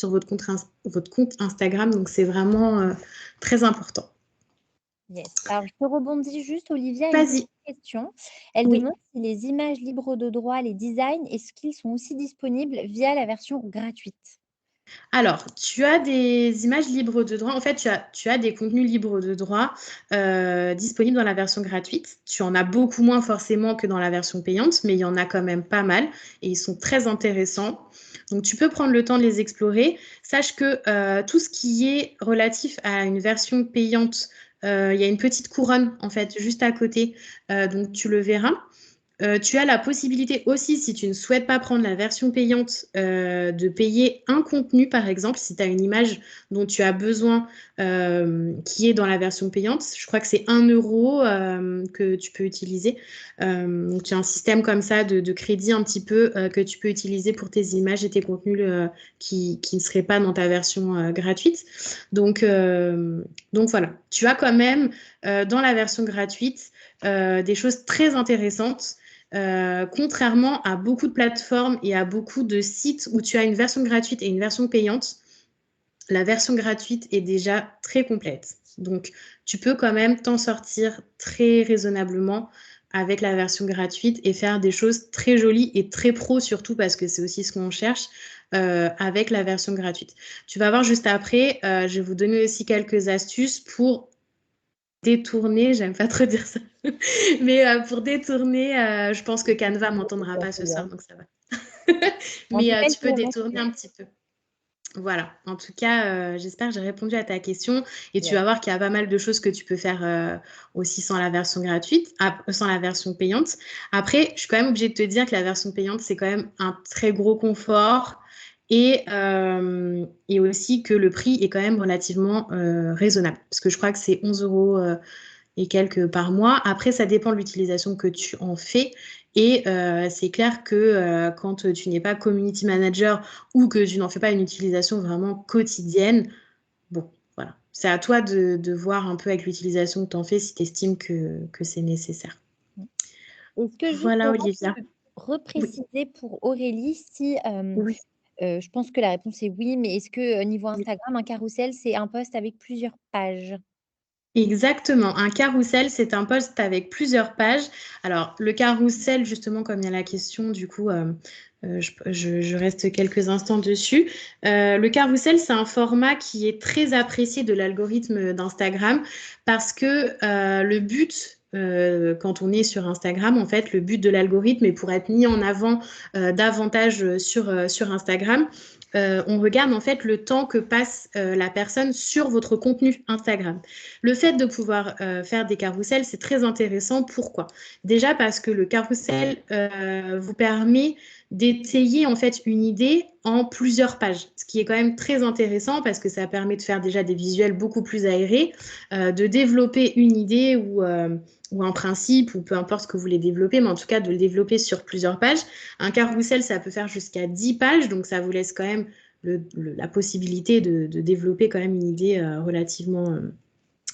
votre compte Instagram, donc c'est vraiment très important. Yes. Alors, je te rebondis juste, Olivia, une Vas-y. petite question. Elle Oui. demande si les images libres de droit, les designs, est-ce qu'ils sont aussi disponibles via la version gratuite? Alors, tu as des images libres de droit. En fait, tu as des contenus libres de droit disponibles dans la version gratuite. Tu en as beaucoup moins forcément que dans la version payante, mais il y en a quand même pas mal et ils sont très intéressants. Donc, tu peux prendre le temps de les explorer. Sache que tout ce qui est relatif à une version payante, il y a une petite couronne, en fait, juste à côté. Donc, tu le verras. Tu as la possibilité aussi, si tu ne souhaites pas prendre la version payante, de payer un contenu, par exemple, si tu as une image dont tu as besoin qui est dans la version payante. Je crois que c'est 1 euro que tu peux utiliser. Donc, tu as un système comme ça de crédit un petit peu que tu peux utiliser pour tes images et tes contenus qui ne seraient pas dans ta version gratuite. Donc voilà, tu as quand même dans la version gratuite des choses très intéressantes. Contrairement à beaucoup de plateformes et à beaucoup de sites où tu as une version gratuite et une version payante, la version gratuite est déjà très complète. Donc, tu peux quand même t'en sortir très raisonnablement avec la version gratuite et faire des choses très jolies et très pro, surtout parce que c'est aussi ce qu'on cherche avec la version gratuite. Tu vas voir juste après, je vais vous donner aussi quelques astuces pour détourner, j'aime pas trop dire ça, mais pour détourner, je pense que Canva m'entendra pas ce soir, donc ça va. Mais tu peux détourner un petit peu. Voilà, en tout cas, j'espère que j'ai répondu à ta question et tu vas voir qu'il y a pas mal de choses que tu peux faire aussi sans la version gratuite, sans la version payante. Après, je suis quand même obligée de te dire que la version payante, c'est quand même un très gros confort et aussi que le prix est quand même relativement raisonnable parce que je crois que c'est 11 euros et quelques par mois. Après, ça dépend de l'utilisation que tu en fais. Et c'est clair que quand tu n'es pas community manager ou que tu n'en fais pas une utilisation vraiment quotidienne, bon, voilà. C'est à toi de voir un peu avec l'utilisation que tu en fais si tu estimes que c'est nécessaire. Est-ce que voilà, Olivia. Repréciser pour Aurélie si je pense que la réponse est oui, mais est-ce que niveau Instagram, un carrousel, c'est un post avec plusieurs pages? Exactement. Un carrousel, c'est un post avec plusieurs pages. Alors, le carrousel, justement, comme il y a la question, du coup, je reste quelques instants dessus. Le carrousel, c'est un format qui est très apprécié de l'algorithme d'Instagram parce que le but, quand on est sur Instagram, en fait, le but de l'algorithme est pour être mis en avant davantage sur Instagram. On regarde en fait le temps que passe la personne sur votre contenu Instagram. Le fait de pouvoir faire des carousels, c'est très intéressant. Pourquoi? Déjà parce que le carrousel vous permet d'étayer en fait une idée en plusieurs pages, ce qui est quand même très intéressant parce que ça permet de faire déjà des visuels beaucoup plus aérés, de développer une idée ou un principe, ou peu importe ce que vous voulez développer, mais en tout cas de le développer sur plusieurs pages. Un carrousel, ça peut faire jusqu'à 10 pages, donc ça vous laisse quand même la possibilité de développer quand même une idée relativement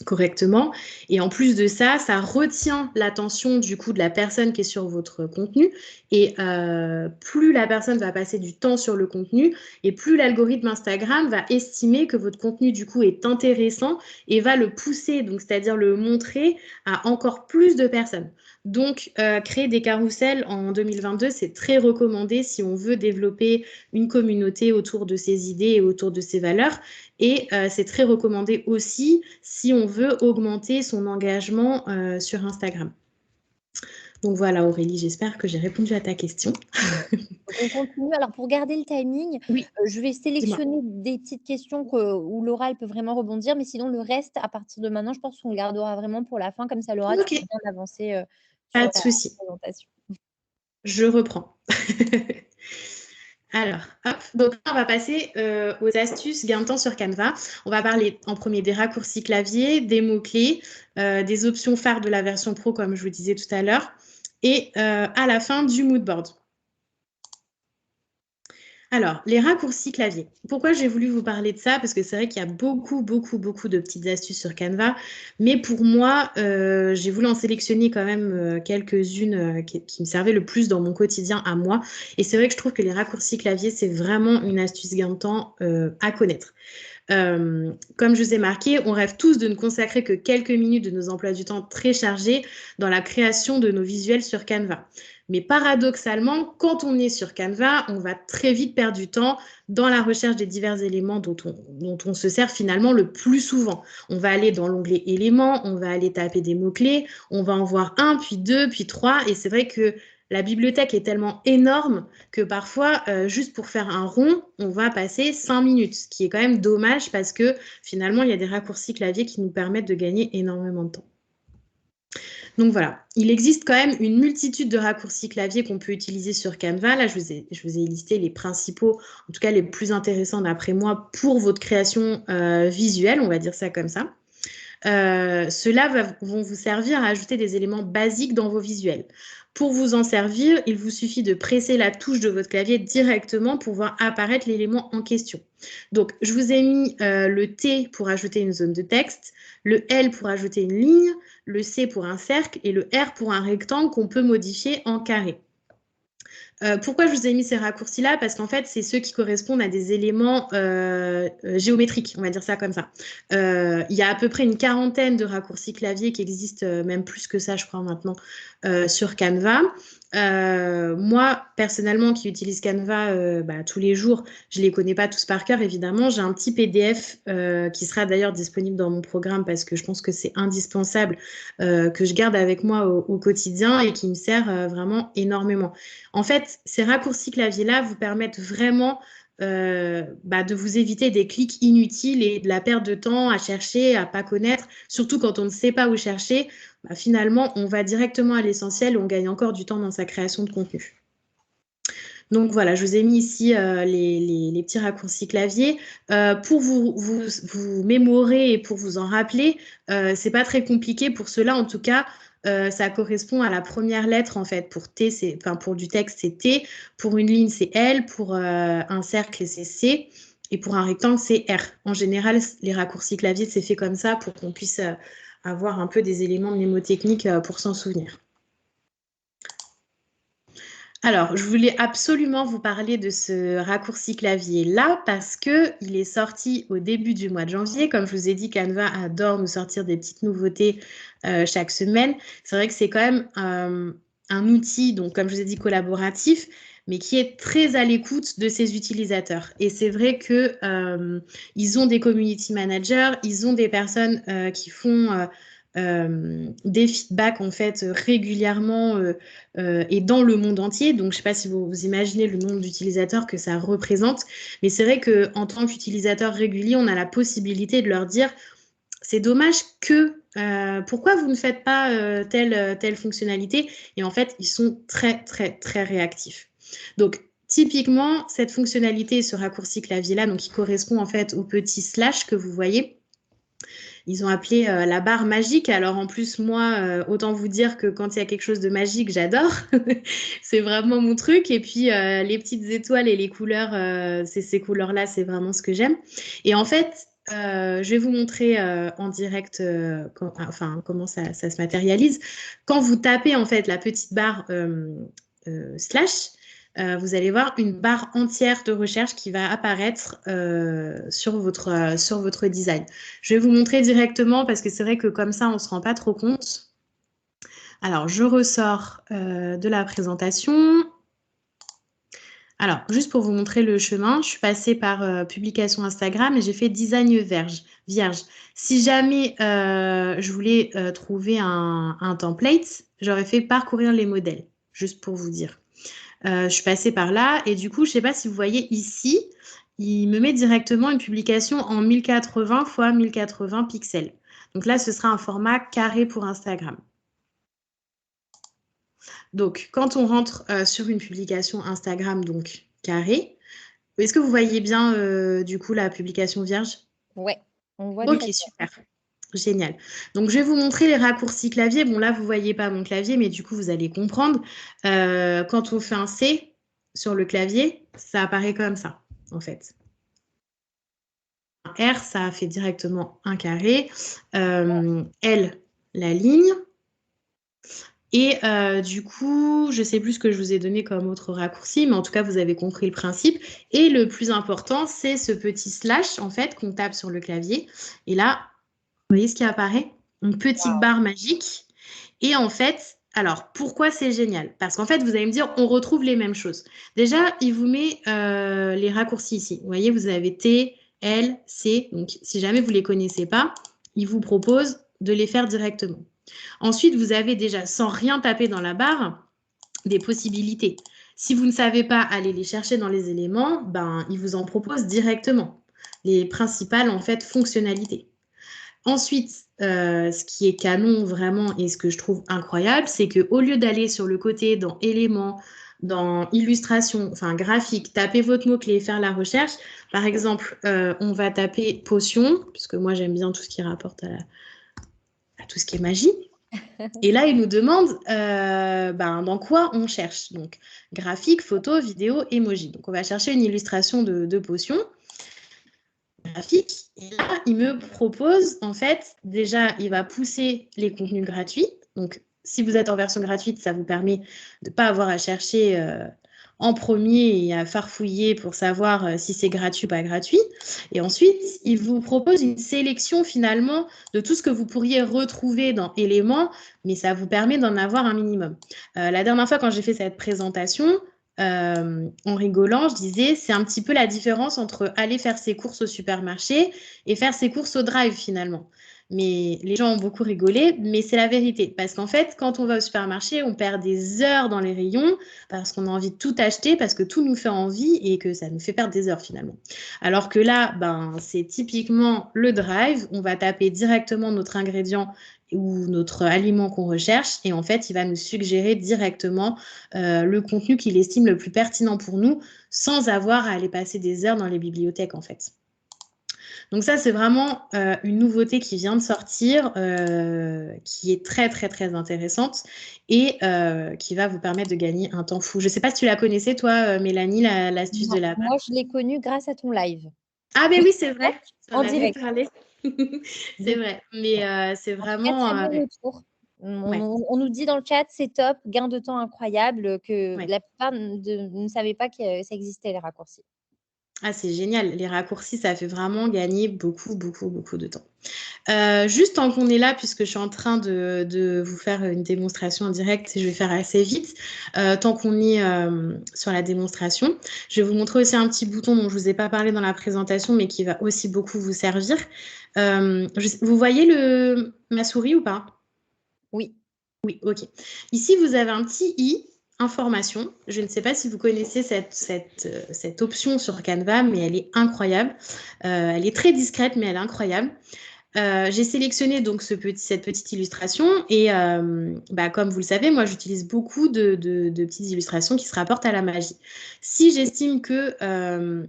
correctement. Et en plus de ça, ça retient l'attention du coup de la personne qui est sur votre contenu. Et plus la personne va passer du temps sur le contenu, et plus l'algorithme Instagram va estimer que votre contenu du coup est intéressant et va le pousser, donc c'est-à-dire le montrer à encore plus de personnes. Donc, créer des carousels en 2022, c'est très recommandé si on veut développer une communauté autour de ses idées et autour de ses valeurs. Et c'est très recommandé aussi si on veut augmenter son engagement sur Instagram. Donc voilà, Aurélie, j'espère que j'ai répondu à ta question. On continue. Alors, pour garder le timing, oui. Je vais sélectionner des petites questions où Laura elle peut vraiment rebondir, mais sinon, le reste, à partir de maintenant, je pense qu'on le gardera vraiment pour la fin. Comme ça, Laura, tu peux bien avancer pas de souci. Présentation. Je reprends. Alors, hop, donc on va passer aux astuces gain de temps sur Canva. On va parler en premier des raccourcis clavier, des mots-clés, des options phares de la version pro, comme je vous disais tout à l'heure, et à la fin du mood board. Alors, les raccourcis clavier. Pourquoi j'ai voulu vous parler de ça? Parce que c'est vrai qu'il y a beaucoup de petites astuces sur Canva. Mais pour moi, j'ai voulu en sélectionner quand même quelques-unes qui me servaient le plus dans mon quotidien à moi. Et c'est vrai que je trouve que les raccourcis clavier, c'est vraiment une astuce gain de temps à connaître. Comme je vous ai marqué, on rêve tous de ne consacrer que quelques minutes de nos emplois du temps très chargés dans la création de nos visuels sur Canva. Mais paradoxalement, quand on est sur Canva, on va très vite perdre du temps dans la recherche des divers éléments dont on se sert finalement le plus souvent. On va aller dans l'onglet éléments, on va aller taper des mots-clés, on va en voir 1, puis 2, puis 3. Et c'est vrai que la bibliothèque est tellement énorme que parfois, juste pour faire un rond, on va passer 5 minutes, ce qui est quand même dommage parce que finalement, il y a des raccourcis clavier qui nous permettent de gagner énormément de temps. Donc voilà, il existe quand même une multitude de raccourcis clavier qu'on peut utiliser sur Canva. Là, je vous ai listé les principaux, en tout cas les plus intéressants d'après moi pour votre création visuelle, on va dire ça comme ça. Ceux-là vont vous servir à ajouter des éléments basiques dans vos visuels. Pour vous en servir, il vous suffit de presser la touche de votre clavier directement pour voir apparaître l'élément en question. Donc, je vous ai mis le T pour ajouter une zone de texte, le L pour ajouter une ligne, le C pour un cercle et le R pour un rectangle qu'on peut modifier en carré. Pourquoi je vous ai mis ces raccourcis-là? Parce qu'en fait, c'est ceux qui correspondent à des éléments géométriques, on va dire ça comme ça. Il y a à peu près une quarantaine de raccourcis clavier qui existent, même plus que ça, je crois, maintenant, sur Canva. Moi, personnellement, qui utilise Canva tous les jours, je ne les connais pas tous par cœur, évidemment. J'ai un petit PDF qui sera d'ailleurs disponible dans mon programme parce que je pense que c'est indispensable, que je garde avec moi au quotidien et qui me sert vraiment énormément. En fait, ces raccourcis clavier-là vous permettent vraiment de vous éviter des clics inutiles et de la perte de temps à chercher, à ne pas connaître, surtout quand on ne sait pas où chercher. Finalement, on va directement à l'essentiel et on gagne encore du temps dans sa création de contenu. Donc voilà, je vous ai mis ici les petits raccourcis clavier. Pour vous mémorer et pour vous en rappeler, c'est pas très compliqué pour cela, en tout cas. Ça correspond à la première lettre en fait. Pour T, pour du texte, c'est T. Pour une ligne, c'est L. Pour un cercle, c'est C. Et pour un rectangle, c'est R. En général, les raccourcis clavier, c'est fait comme ça pour qu'on puisse avoir un peu des éléments mnémotechniques pour s'en souvenir. Alors, je voulais absolument vous parler de ce raccourci clavier-là parce qu'il est sorti au début du mois de janvier. Comme je vous ai dit, Canva adore nous sortir des petites nouveautés chaque semaine. C'est vrai que c'est quand même un outil, donc comme je vous ai dit, collaboratif, mais qui est très à l'écoute de ses utilisateurs. Et c'est vrai qu'ils ont des community managers, ils ont des personnes qui font des feedbacks en fait régulièrement et dans le monde entier. Donc, je ne sais pas si vous imaginez le nombre d'utilisateurs que ça représente, mais c'est vrai qu'en tant qu'utilisateur régulier, on a la possibilité de leur dire c'est dommage que pourquoi vous ne faites pas telle fonctionnalité? Et en fait, ils sont très réactifs. Donc, typiquement, cette fonctionnalité, ce raccourci clavier-là, donc qui correspond en fait au petit slash que vous voyez, ils ont appelé la barre magique. Alors en plus, moi, autant vous dire que quand il y a quelque chose de magique, j'adore. C'est vraiment mon truc. Et puis, les petites étoiles et les couleurs, ces couleurs-là, c'est vraiment ce que j'aime. Et en fait, je vais vous montrer en direct comment ça se matérialise. Quand vous tapez en fait la petite barre slash, vous allez voir une barre entière de recherche qui va apparaître sur votre design. Je vais vous montrer directement parce que c'est vrai que comme ça, on ne se rend pas trop compte. Alors, je ressors de la présentation. Alors, juste pour vous montrer le chemin, je suis passée par publication Instagram et j'ai fait design vierge. Si jamais je voulais trouver un template, j'aurais fait parcourir les modèles, juste pour vous dire. Je suis passée par là et du coup, je ne sais pas si vous voyez ici, il me met directement une publication en 1080 x 1080 pixels. Donc là, ce sera un format carré pour Instagram. Donc, quand on rentre sur une publication Instagram, donc carré, est-ce que vous voyez bien du coup la publication vierge? Ouais, on voit. Ok, super. Génial. Donc, je vais vous montrer les raccourcis clavier. Bon, là, vous ne voyez pas mon clavier, mais du coup, vous allez comprendre. Quand on fait un C sur le clavier, ça apparaît comme ça, en fait. Un R, ça fait directement un carré. L, la ligne. Et du coup, je ne sais plus ce que je vous ai donné comme autre raccourci, mais en tout cas, vous avez compris le principe. Et le plus important, c'est ce petit slash, en fait, qu'on tape sur le clavier. Et là, vous voyez ce qui apparaît? Une petite barre magique. Et en fait, alors, pourquoi c'est génial? Parce qu'en fait, vous allez me dire, on retrouve les mêmes choses. Déjà, il vous met les raccourcis ici. Vous voyez, vous avez T, L, C. Donc, si jamais vous ne les connaissez pas, il vous propose de les faire directement. Ensuite, vous avez déjà, sans rien taper dans la barre, des possibilités. Si vous ne savez pas aller les chercher dans les éléments, ben, il vous en propose directement. Les principales, en fait, fonctionnalités. Ensuite, ce qui est canon vraiment et ce que je trouve incroyable, c'est qu'au lieu d'aller sur le côté dans éléments, dans illustration, enfin graphique, taper votre mot-clé, faire la recherche, par exemple, on va taper potion, puisque moi j'aime bien tout ce qui rapporte à tout ce qui est magie. Et là, il nous demande dans quoi on cherche. Donc, graphique, photo, vidéo, emoji. Donc, on va chercher une illustration de potion graphique. Et là, il me propose, en fait, déjà, il va pousser les contenus gratuits. Donc, si vous êtes en version gratuite, ça vous permet de ne pas avoir à chercher en premier et à farfouiller pour savoir si c'est gratuit ou pas gratuit. Et ensuite, il vous propose une sélection finalement de tout ce que vous pourriez retrouver dans Éléments, mais ça vous permet d'en avoir un minimum. La dernière fois, quand j'ai fait cette présentation, en rigolant, je disais, c'est un petit peu la différence entre aller faire ses courses au supermarché et faire ses courses au drive finalement. Mais les gens ont beaucoup rigolé, mais c'est la vérité. Parce qu'en fait, quand on va au supermarché, on perd des heures dans les rayons parce qu'on a envie de tout acheter, parce que tout nous fait envie et que ça nous fait perdre des heures finalement. Alors que là, c'est typiquement le drive. On va taper directement notre ingrédient ou notre aliment qu'on recherche et en fait, il va nous suggérer directement le contenu qu'il estime le plus pertinent pour nous sans avoir à aller passer des heures dans les bibliothèques en fait. Donc ça, c'est vraiment une nouveauté qui vient de sortir, qui est très, très, très intéressante et qui va vous permettre de gagner un temps fou. Je ne sais pas si tu la connaissais, toi, Mélanie, l'astuce de la barre. Moi, je l'ai connue grâce à ton live. Ah, ben oui, c'est vrai. En direct. C'est vrai. Mais c'est vraiment... Très bon retour. On nous dit dans le chat, c'est top, gain de temps incroyable, que la plupart ne savaient pas que ça existait, les raccourcis. Ah, c'est génial. Les raccourcis, ça fait vraiment gagner beaucoup, beaucoup, beaucoup de temps. Juste tant qu'on est là, puisque je suis en train de vous faire une démonstration en direct et je vais faire assez vite, tant qu'on est sur la démonstration, je vais vous montrer aussi un petit bouton dont je ne vous ai pas parlé dans la présentation, mais qui va aussi beaucoup vous servir. Vous voyez ma souris ou pas? Oui. Oui, ok. Ici, vous avez un petit i. Information. Je ne sais pas si vous connaissez cette option sur Canva, mais elle est incroyable. Elle est très discrète, mais elle est incroyable. j'ai sélectionné donc cette petite illustration et comme vous le savez, moi j'utilise beaucoup de petites illustrations qui se rapportent à la magie. Si j'estime que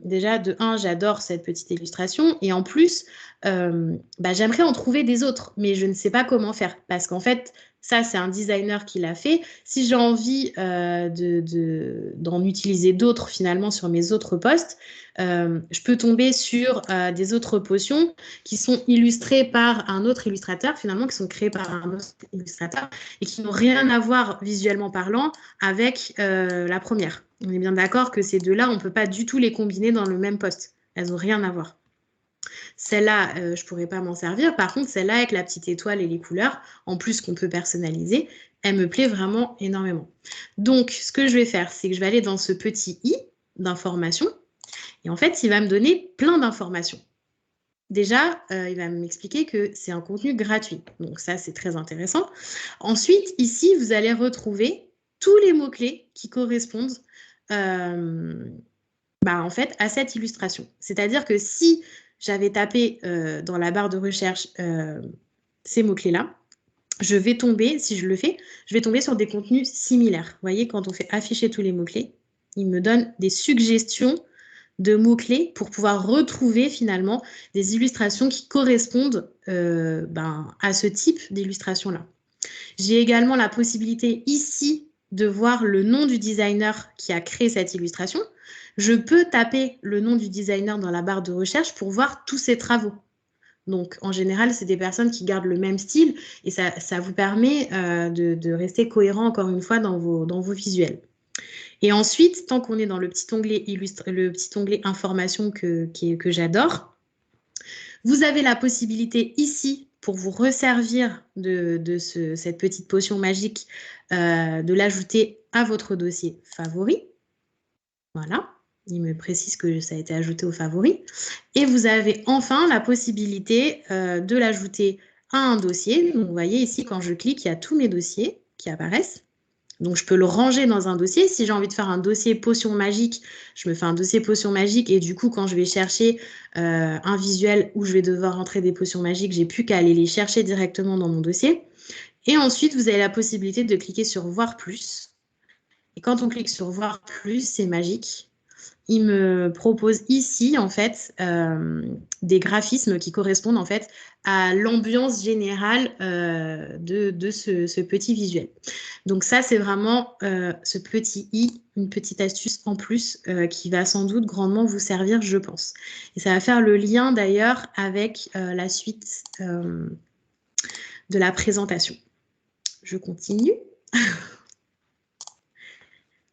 déjà de 1, j'adore cette petite illustration et en plus, j'aimerais en trouver des autres, mais je ne sais pas comment faire parce qu'en fait, ça c'est un designer qui l'a fait. Si j'ai envie d'en utiliser d'autres finalement sur mes autres posts, je peux tomber sur des autres potions qui sont illustrées par un autre illustrateur, finalement, qui sont créées par un autre illustrateur et qui n'ont rien à voir visuellement parlant avec la première. On est bien d'accord que ces deux-là, on ne peut pas du tout les combiner dans le même post. Elles n'ont rien à voir. Celle-là, je ne pourrais pas m'en servir. Par contre, celle-là, avec la petite étoile et les couleurs, en plus qu'on peut personnaliser, elle me plaît vraiment énormément. Donc, ce que je vais faire, c'est que je vais aller dans ce petit i d'information. Et en fait, il va me donner plein d'informations. Déjà, il va m'expliquer que c'est un contenu gratuit. Donc ça, c'est très intéressant. Ensuite, ici, vous allez retrouver tous les mots-clés qui correspondent en fait, à cette illustration. C'est-à-dire que si j'avais tapé dans la barre de recherche ces mots-clés-là, je vais tomber, si je le fais, je vais tomber sur des contenus similaires. Vous voyez, quand on fait afficher tous les mots-clés, il me donne des suggestions de mots-clés pour pouvoir retrouver finalement des illustrations qui correspondent à ce type d'illustration-là. J'ai également la possibilité ici de voir le nom du designer qui a créé cette illustration. Je peux taper le nom du designer dans la barre de recherche pour voir tous ses travaux. Donc, en général, c'est des personnes qui gardent le même style et ça vous permet de rester cohérent, encore une fois, dans vos visuels. Et ensuite, tant qu'on est dans le petit onglet information que j'adore, vous avez la possibilité ici, pour vous resservir de cette petite potion magique, de l'ajouter à votre dossier favori. Voilà, il me précise que ça a été ajouté au favori. Et vous avez enfin la possibilité de l'ajouter à un dossier. Donc, vous voyez ici, quand je clique, il y a tous mes dossiers qui apparaissent. Donc, je peux le ranger dans un dossier. Si j'ai envie de faire un dossier potion magique, je me fais un dossier potion magique. Et du coup, quand je vais chercher un visuel où je vais devoir rentrer des potions magiques, j'ai plus qu'à aller les chercher directement dans mon dossier. Et ensuite, vous avez la possibilité de cliquer sur voir plus. Et quand on clique sur voir plus, c'est magique. Il me propose ici, en fait, des graphismes qui correspondent, en fait, à l'ambiance générale de ce petit visuel. Donc ça, c'est vraiment ce petit i, une petite astuce en plus qui va sans doute grandement vous servir, je pense. Et ça va faire le lien, d'ailleurs, avec la suite de la présentation. Je continue.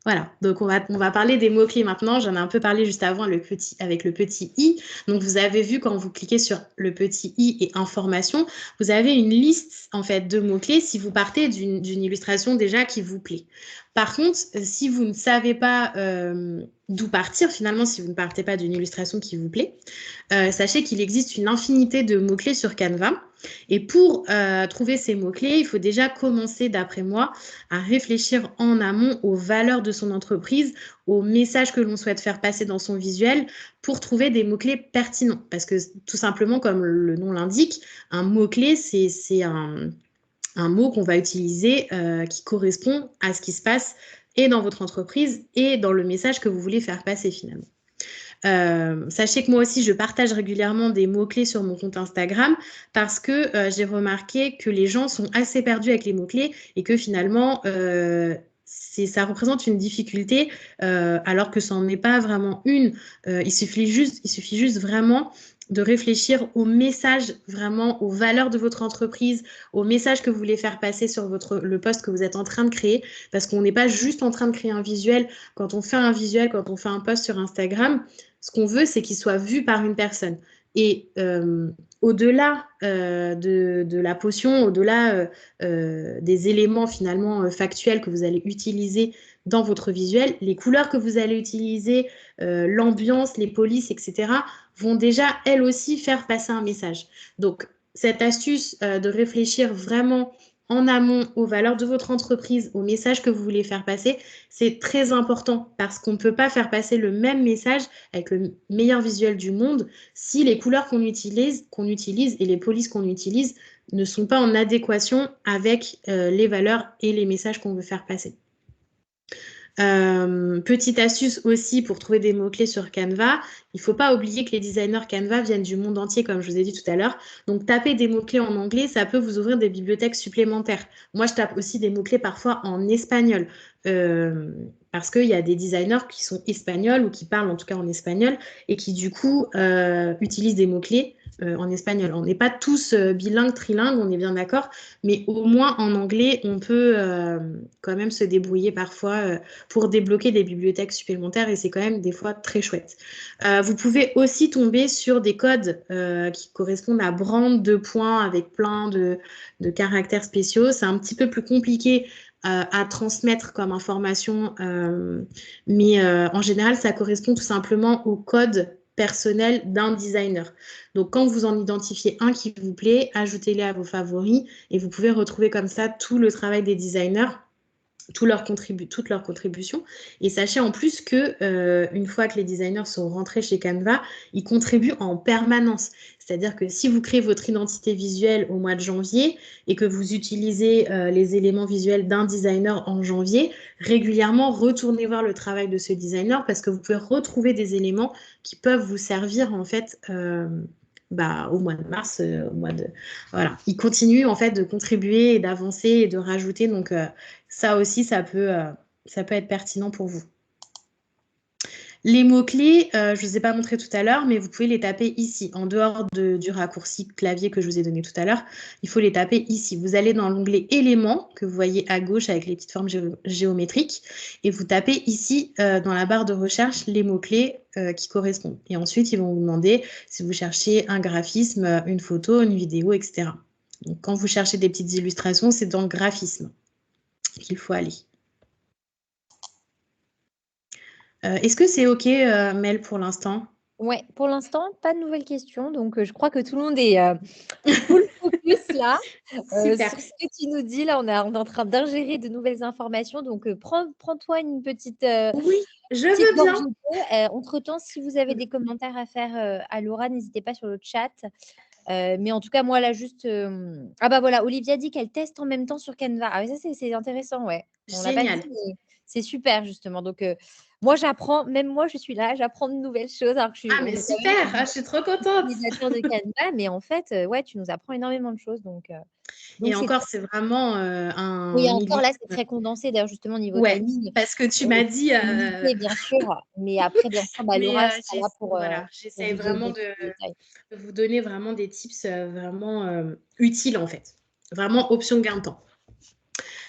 Voilà, donc on va parler des mots-clés maintenant. J'en ai un peu parlé juste avant avec le petit i. Donc, vous avez vu quand vous cliquez sur le petit i et information, vous avez une liste en fait de mots-clés si vous partez d'une illustration déjà qui vous plaît. Par contre, si vous ne savez pas d'où partir, finalement, si vous ne partez pas d'une illustration qui vous plaît, sachez qu'il existe une infinité de mots-clés sur Canva. Et pour trouver ces mots-clés, il faut déjà commencer, d'après moi, à réfléchir en amont aux valeurs de son entreprise, aux messages que l'on souhaite faire passer dans son visuel pour trouver des mots-clés pertinents. Parce que tout simplement, comme le nom l'indique, un mot-clé, c'est un mot qu'on va utiliser qui correspond à ce qui se passe et dans votre entreprise et dans le message que vous voulez faire passer finalement. Sachez que moi aussi, je partage régulièrement des mots-clés sur mon compte Instagram parce que j'ai remarqué que les gens sont assez perdus avec les mots-clés et que finalement, ça représente une difficulté alors que ça n'en est pas vraiment une. Il suffit juste vraiment de réfléchir aux messages, vraiment aux valeurs de votre entreprise, aux messages que vous voulez faire passer sur le post que vous êtes en train de créer, parce qu'on n'est pas juste en train de créer un visuel. Quand on fait un visuel, quand on fait un post sur Instagram, ce qu'on veut, c'est qu'il soit vu par une personne. Et au-delà de la potion, au-delà des éléments finalement factuels que vous allez utiliser dans votre visuel, les couleurs que vous allez utiliser, l'ambiance, les polices, etc., vont déjà, elles aussi, faire passer un message. Donc, cette astuce de réfléchir vraiment en amont aux valeurs de votre entreprise, au message que vous voulez faire passer, c'est très important parce qu'on ne peut pas faire passer le même message avec le meilleur visuel du monde si les couleurs qu'on utilise et les polices qu'on utilise ne sont pas en adéquation avec les valeurs et les messages qu'on veut faire passer. Petite astuce aussi pour trouver des mots-clés sur Canva, il ne faut pas oublier que les designers Canva viennent du monde entier, comme je vous ai dit tout à l'heure. Donc, taper des mots-clés en anglais, ça peut vous ouvrir des bibliothèques supplémentaires. Moi, je tape aussi des mots-clés parfois en espagnol, parce qu'il y a des designers qui sont espagnols ou qui parlent en tout cas en espagnol et qui, du coup, utilisent des mots-clés en espagnol. On n'est pas tous bilingues, trilingues, on est bien d'accord, mais au moins en anglais, on peut quand même se débrouiller parfois pour débloquer des bibliothèques supplémentaires et c'est quand même des fois très chouette. Vous pouvez aussi tomber sur des codes qui correspondent à brand de points avec plein de caractères spéciaux. C'est un petit peu plus compliqué à transmettre comme information, mais en général, ça correspond tout simplement au code personnel d'un designer. Donc, quand vous en identifiez un qui vous plaît, ajoutez-les à vos favoris et vous pouvez retrouver comme ça tout le travail des designers, toutes leurs contributions. Et sachez en plus que une fois que les designers sont rentrés chez Canva, ils contribuent en permanence. C'est-à-dire que si vous créez votre identité visuelle au mois de janvier et que vous utilisez les éléments visuels d'un designer en janvier, régulièrement retournez voir le travail de ce designer parce que vous pouvez retrouver des éléments qui peuvent vous servir en fait au mois de mars, voilà. Ils continuent en fait de contribuer et d'avancer et de rajouter. Donc ça aussi, ça peut être pertinent pour vous. Les mots-clés, je ne vous ai pas montré tout à l'heure, mais vous pouvez les taper ici, en dehors du raccourci clavier que je vous ai donné tout à l'heure. Il faut les taper ici. Vous allez dans l'onglet éléments, que vous voyez à gauche avec les petites formes géométriques, et vous tapez ici, dans la barre de recherche, les mots-clés qui correspondent. Et ensuite, ils vont vous demander si vous cherchez un graphisme, une photo, une vidéo, etc. Donc, quand vous cherchez des petites illustrations, c'est dans le graphisme qu'il faut aller. Est-ce que c'est OK, Mel, pour l'instant? Ouais, pour l'instant, pas de nouvelles questions. Donc, je crois que tout le monde est full focus là sur ce que tu nous dis. Là, on est en train d'ingérer de nouvelles informations. Donc, prends-toi une petite. Oui, je veux bien. Entre-temps, si vous avez des commentaires à faire à Laura, n'hésitez pas sur le chat. Mais en tout cas, moi, là, juste. Ah, bah voilà, Olivia dit qu'elle teste en même temps sur Canva. Ah, ça, c'est intéressant, ouais. On l'a pas dit, mais c'est super, justement. Donc, moi, j'apprends, même moi, je suis là, j'apprends de nouvelles choses. Alors que mais super, je suis trop contente. De Canva, mais en fait, ouais, tu nous apprends énormément de choses. Donc et encore, c'est vraiment un. Oui, encore là, c'est très condensé, d'ailleurs, justement, au niveau timing. Parce que tu m'as dit. Bien sûr, mais après, bien sûr, Laura, c'est là pour. Voilà, j'essaie vraiment de vous donner vraiment des tips vraiment utiles, en fait. Vraiment option gain de temps.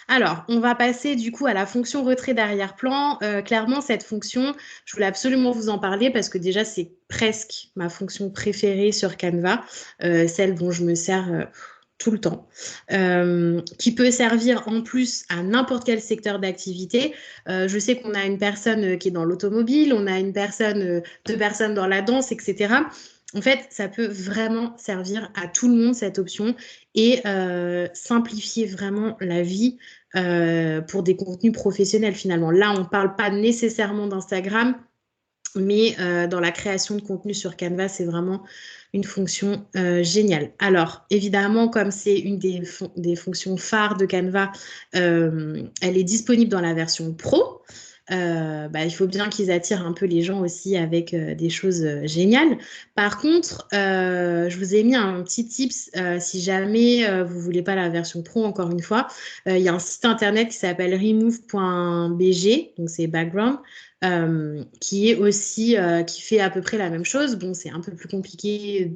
Alors, on va passer du coup à la fonction retrait d'arrière-plan. Clairement, cette fonction, je voulais absolument vous en parler parce que déjà, c'est presque ma fonction préférée sur Canva, celle dont je me sers tout le temps, qui peut servir en plus à n'importe quel secteur d'activité. Je sais qu'on a une personne qui est dans l'automobile, on a une personne, deux personnes dans la danse, etc. En fait, ça peut vraiment servir à tout le monde, cette option, et simplifier vraiment la vie pour des contenus professionnels, finalement. Là, on ne parle pas nécessairement d'Instagram, mais dans la création de contenu sur Canva, c'est vraiment une fonction géniale. Alors, évidemment, comme c'est une des fonctions phares de Canva, elle est disponible dans la version Pro. Il faut bien qu'ils attirent un peu les gens aussi avec des choses géniales. Par contre, je vous ai mis un petit tips si jamais vous ne voulez pas la version pro, encore une fois. Il y a un site internet qui s'appelle remove.bg, donc c'est background, qui est aussi qui fait à peu près la même chose. Bon, c'est un peu plus compliqué,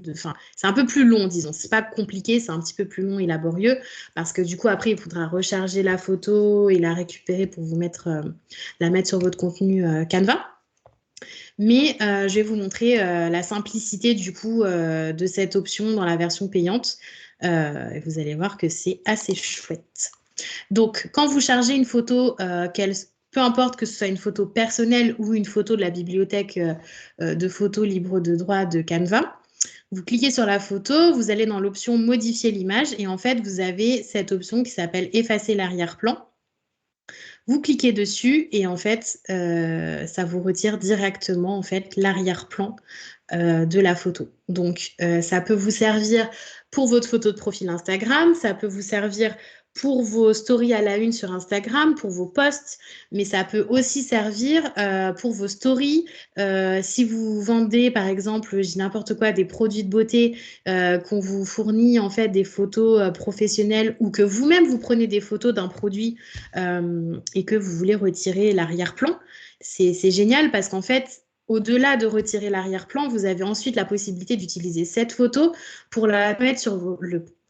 c'est un peu plus long, disons. C'est pas compliqué, c'est un petit peu plus long et laborieux parce que du coup, après, il faudra recharger la photo et la récupérer pour vous la mettre sur votre contenu Canva. Mais je vais vous montrer la simplicité du coup de cette option dans la version payante. Et vous allez voir que c'est assez chouette. Donc, quand vous chargez une photo, peu importe que ce soit une photo personnelle ou une photo de la bibliothèque de photos libre de droit de Canva, Vous cliquez sur la photo, vous allez dans l'option modifier l'image et en fait, vous avez cette option qui s'appelle effacer l'arrière-plan. Vous cliquez dessus et en fait, ça vous retire directement en fait l'arrière-plan de la photo. Donc, ça peut vous servir pour votre photo de profil Instagram, ça peut vous servir pour vos stories à la une sur Instagram, pour vos posts, mais ça peut aussi servir pour vos stories. Si vous vendez, par exemple, je dis n'importe quoi, des produits de beauté, qu'on vous fournit en fait des photos professionnelles ou que vous-même vous prenez des photos d'un produit et que vous voulez retirer l'arrière-plan, c'est génial parce qu'en fait, au-delà de retirer l'arrière-plan, vous avez ensuite la possibilité d'utiliser cette photo pour la mettre sur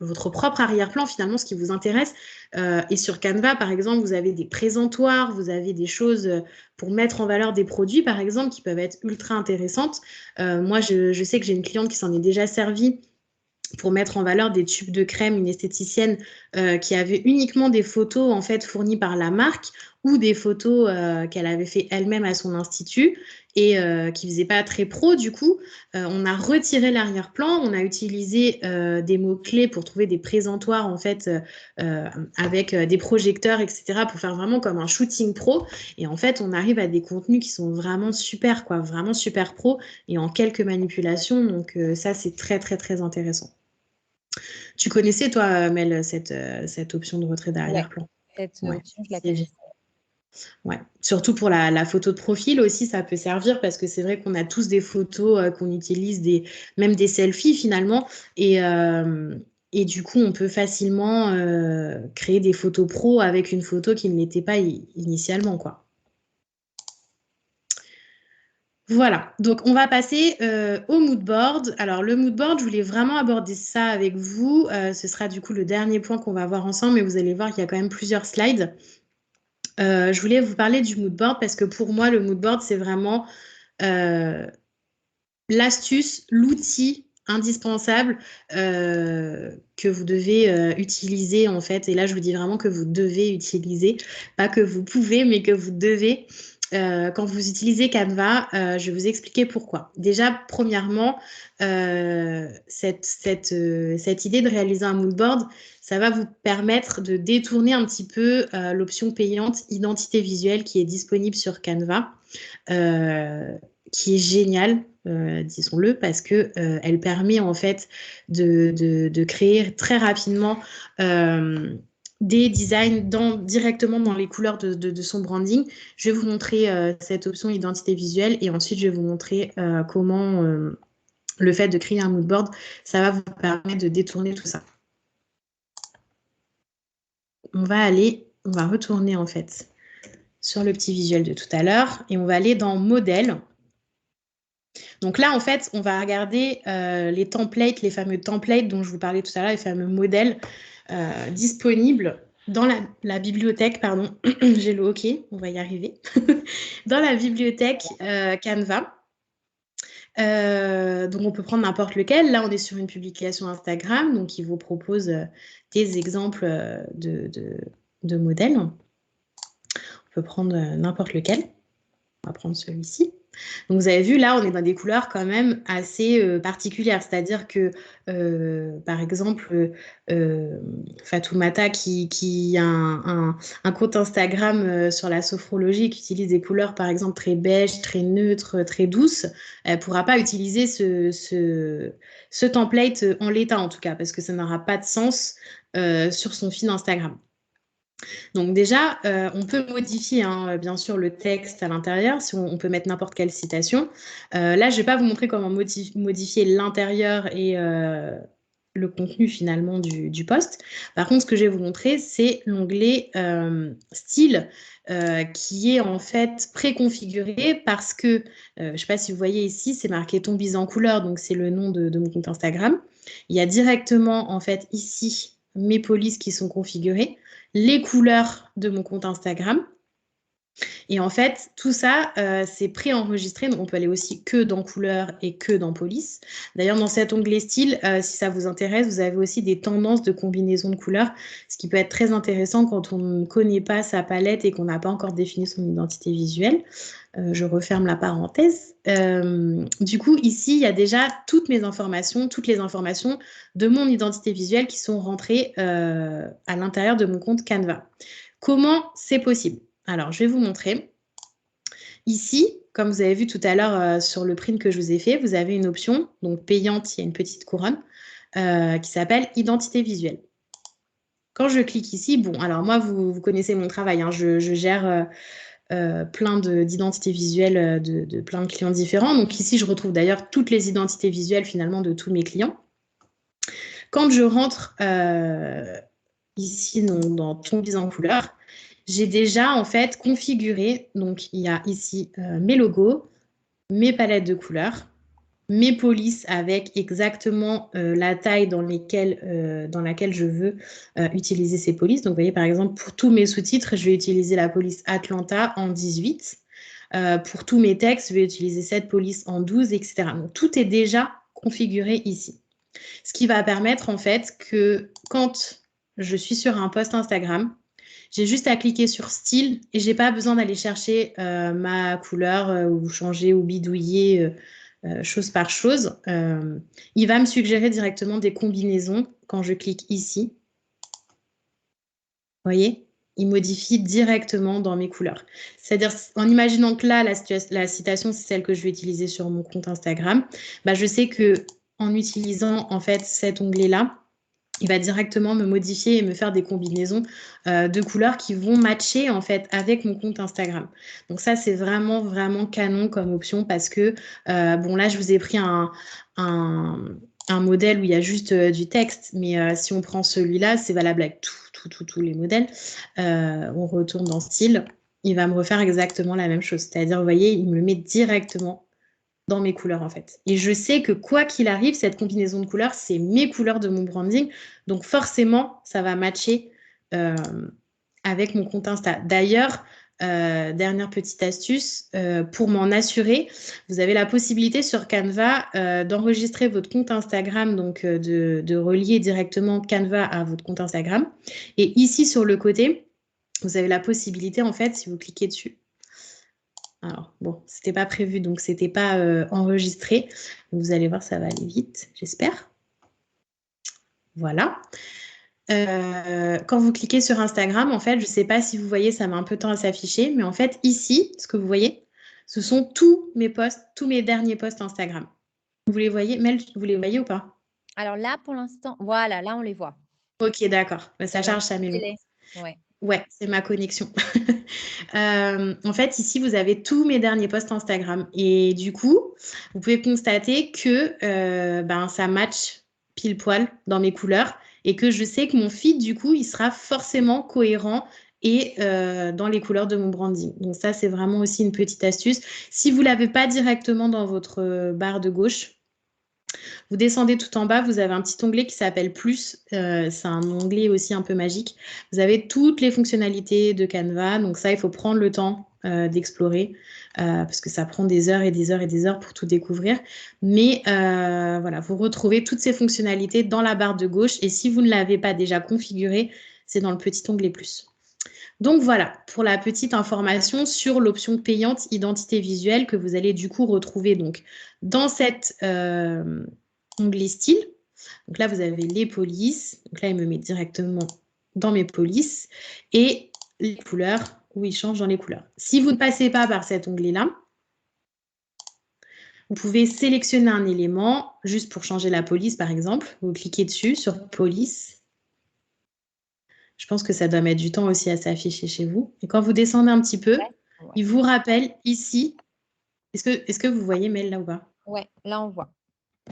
votre propre arrière-plan, finalement, ce qui vous intéresse. Et sur Canva, par exemple, vous avez des présentoirs, vous avez des choses pour mettre en valeur des produits, par exemple, qui peuvent être ultra intéressantes. Moi, je sais que j'ai une cliente qui s'en est déjà servie pour mettre en valeur des tubes de crème, une esthéticienne qui avait uniquement des photos en fait fournies par la marque ou des photos qu'elle avait fait elle-même à son institut et qui faisait pas très pro du coup. On a retiré l'arrière-plan, on a utilisé des mots-clés pour trouver des présentoirs en fait avec des projecteurs, etc. pour faire vraiment comme un shooting pro. Et en fait, on arrive à des contenus qui sont vraiment super, quoi, vraiment super pro et en quelques manipulations. Donc ça, c'est très, très, très intéressant. Tu connaissais, toi, Mel, cette option de retrait d'arrière-plan? Cette option, je la connaissais. Ouais. Surtout pour la photo de profil aussi, ça peut servir parce que c'est vrai qu'on a tous des photos qu'on utilise, même des selfies finalement. Et du coup, on peut facilement créer des photos pro avec une photo qui ne l'était pas initialement, quoi. Voilà, donc on va passer au mood board. Alors le mood board, je voulais vraiment aborder ça avec vous. Ce sera du coup le dernier point qu'on va voir ensemble, mais vous allez voir qu'il y a quand même plusieurs slides. Je voulais vous parler du mood board parce que pour moi, le mood board, c'est vraiment l'astuce, l'outil indispensable que vous devez utiliser en fait. Et là, je vous dis vraiment que vous devez utiliser, pas que vous pouvez, mais que vous devez. Quand vous utilisez Canva, je vais vous expliquer pourquoi. Déjà, premièrement, cette idée de réaliser un mood board, ça va vous permettre de détourner un petit peu l'option payante identité visuelle qui est disponible sur Canva, qui est géniale, disons-le, parce que elle permet en fait de créer très rapidement des designs directement dans les couleurs de son branding. Je vais vous montrer cette option identité visuelle et ensuite je vais vous montrer comment le fait de créer un mood board, ça va vous permettre de détourner tout ça. On va retourner en fait sur le petit visuel de tout à l'heure et on va aller dans modèle. Donc là, en fait, on va regarder les templates, les fameux templates dont je vous parlais tout à l'heure, les fameux modèles disponibles dans la bibliothèque, pardon, j'ai le OK, on va y arriver, dans la bibliothèque Canva. Donc, on peut prendre n'importe lequel. Là, on est sur une publication Instagram, donc il vous propose des exemples de modèles. On peut prendre n'importe lequel. On va prendre celui-ci. Donc, vous avez vu, là, on est dans des couleurs quand même assez particulières. C'est-à-dire que, par exemple, Fatoumata, qui a un compte Instagram sur la sophrologie, qui utilise des couleurs, par exemple, très beige, très neutres, très douces, elle ne pourra pas utiliser ce template en l'état, en tout cas, parce que ça n'aura pas de sens sur son feed Instagram. Donc déjà, on peut modifier bien sûr le texte à l'intérieur, si on peut mettre n'importe quelle citation. Là, je ne vais pas vous montrer comment modifier l'intérieur et le contenu finalement du post. Par contre, ce que je vais vous montrer, c'est l'onglet style qui est en fait préconfiguré parce que, je ne sais pas si vous voyez ici, c'est marqué ton bise en couleur, donc c'est le nom de mon compte Instagram. Il y a directement en fait ici mes polices qui sont configurées, les couleurs de mon compte Instagram. Et en fait, tout ça, c'est préenregistré. Donc, on peut aller aussi que dans couleur et que dans police. D'ailleurs, dans cet onglet style, si ça vous intéresse, vous avez aussi des tendances de combinaison de couleurs, ce qui peut être très intéressant quand on ne connaît pas sa palette et qu'on n'a pas encore défini son identité visuelle. Je referme la parenthèse. Du coup, ici, il y a déjà toutes les informations de mon identité visuelle qui sont rentrées à l'intérieur de mon compte Canva. Comment c'est possible? Alors, je vais vous montrer. Ici, comme vous avez vu tout à l'heure sur le print que je vous ai fait, vous avez une option, donc payante, il y a une petite couronne, qui s'appelle Identité visuelle. Quand je clique ici, bon, alors moi, vous connaissez mon travail, hein, je gère plein d'identités visuelles de plein de clients différents. Donc ici, je retrouve d'ailleurs toutes les identités visuelles finalement de tous mes clients. Quand je rentre ici dans ton mise en couleur, j'ai déjà en fait configuré, donc il y a ici mes logos, mes palettes de couleurs, mes polices avec exactement la taille dans laquelle je veux utiliser ces polices. Donc vous voyez par exemple pour tous mes sous-titres, je vais utiliser la police Atlanta en 18. Pour tous mes textes, je vais utiliser cette police en 12, etc. Donc tout est déjà configuré ici. Ce qui va permettre en fait que quand je suis sur un post Instagram, j'ai juste à cliquer sur style et j'ai pas besoin d'aller chercher ma couleur ou changer ou bidouiller chose par chose. Il va me suggérer directement des combinaisons quand je clique ici. Vous voyez, il modifie directement dans mes couleurs. C'est-à-dire, en imaginant que là, la citation, c'est celle que je vais utiliser sur mon compte Instagram, bah, je sais que en utilisant en fait cet onglet-là, il va directement me modifier et me faire des combinaisons de couleurs qui vont matcher en fait avec mon compte Instagram. Donc ça, c'est vraiment, vraiment canon comme option parce que, bon là, je vous ai pris un modèle où il y a juste du texte, mais si on prend celui-là, c'est valable avec tous les modèles. On retourne dans style, il va me refaire exactement la même chose. C'est-à-dire, vous voyez, il me le met directement dans mes couleurs en fait. Et je sais que quoi qu'il arrive, cette combinaison de couleurs, c'est mes couleurs de mon branding. Donc forcément, ça va matcher avec mon compte Insta. D'ailleurs, dernière petite astuce, pour m'en assurer, vous avez la possibilité sur Canva d'enregistrer votre compte Instagram, donc de relier directement Canva à votre compte Instagram. Et ici sur le côté, vous avez la possibilité en fait, si vous cliquez dessus, alors, bon, c'était pas prévu, donc c'était pas enregistré. Vous allez voir, ça va aller vite, j'espère. Voilà. Quand vous cliquez sur Instagram, en fait, je ne sais pas si vous voyez, ça met un peu de temps à s'afficher, mais en fait, ici, ce que vous voyez, ce sont tous mes posts, tous mes derniers posts Instagram. Vous les voyez, Mel, vous les voyez ou pas? Alors là, pour l'instant, voilà, là, on les voit. Ok, d'accord. Ça charge, ça met long. Ouais. Ouais, c'est ma connexion. En fait, ici, vous avez tous mes derniers posts Instagram. Et du coup, vous pouvez constater que ça match pile poil dans mes couleurs et que je sais que mon feed, du coup, il sera forcément cohérent et dans les couleurs de mon branding. Donc ça, c'est vraiment aussi une petite astuce. Si vous ne l'avez pas directement dans votre barre de gauche, vous descendez tout en bas, vous avez un petit onglet qui s'appelle Plus. C'est un onglet aussi un peu magique. Vous avez toutes les fonctionnalités de Canva. Donc ça, il faut prendre le temps d'explorer parce que ça prend des heures et des heures et des heures pour tout découvrir. Mais voilà, vous retrouvez toutes ces fonctionnalités dans la barre de gauche. Et si vous ne l'avez pas déjà configuré, c'est dans le petit onglet Plus. Donc voilà, pour la petite information sur l'option payante identité visuelle que vous allez du coup retrouver donc dans cet onglet style. Donc là, vous avez les polices. Donc là, il me met directement dans mes polices et les couleurs où il change dans les couleurs. Si vous ne passez pas par cet onglet-là, vous pouvez sélectionner un élément juste pour changer la police, par exemple. Vous cliquez dessus sur police. Je pense que ça doit mettre du temps aussi à s'afficher chez vous. Et quand vous descendez un petit peu, il vous rappelle ici. Est-ce que vous voyez Mel là ou pas? Oui, là on voit.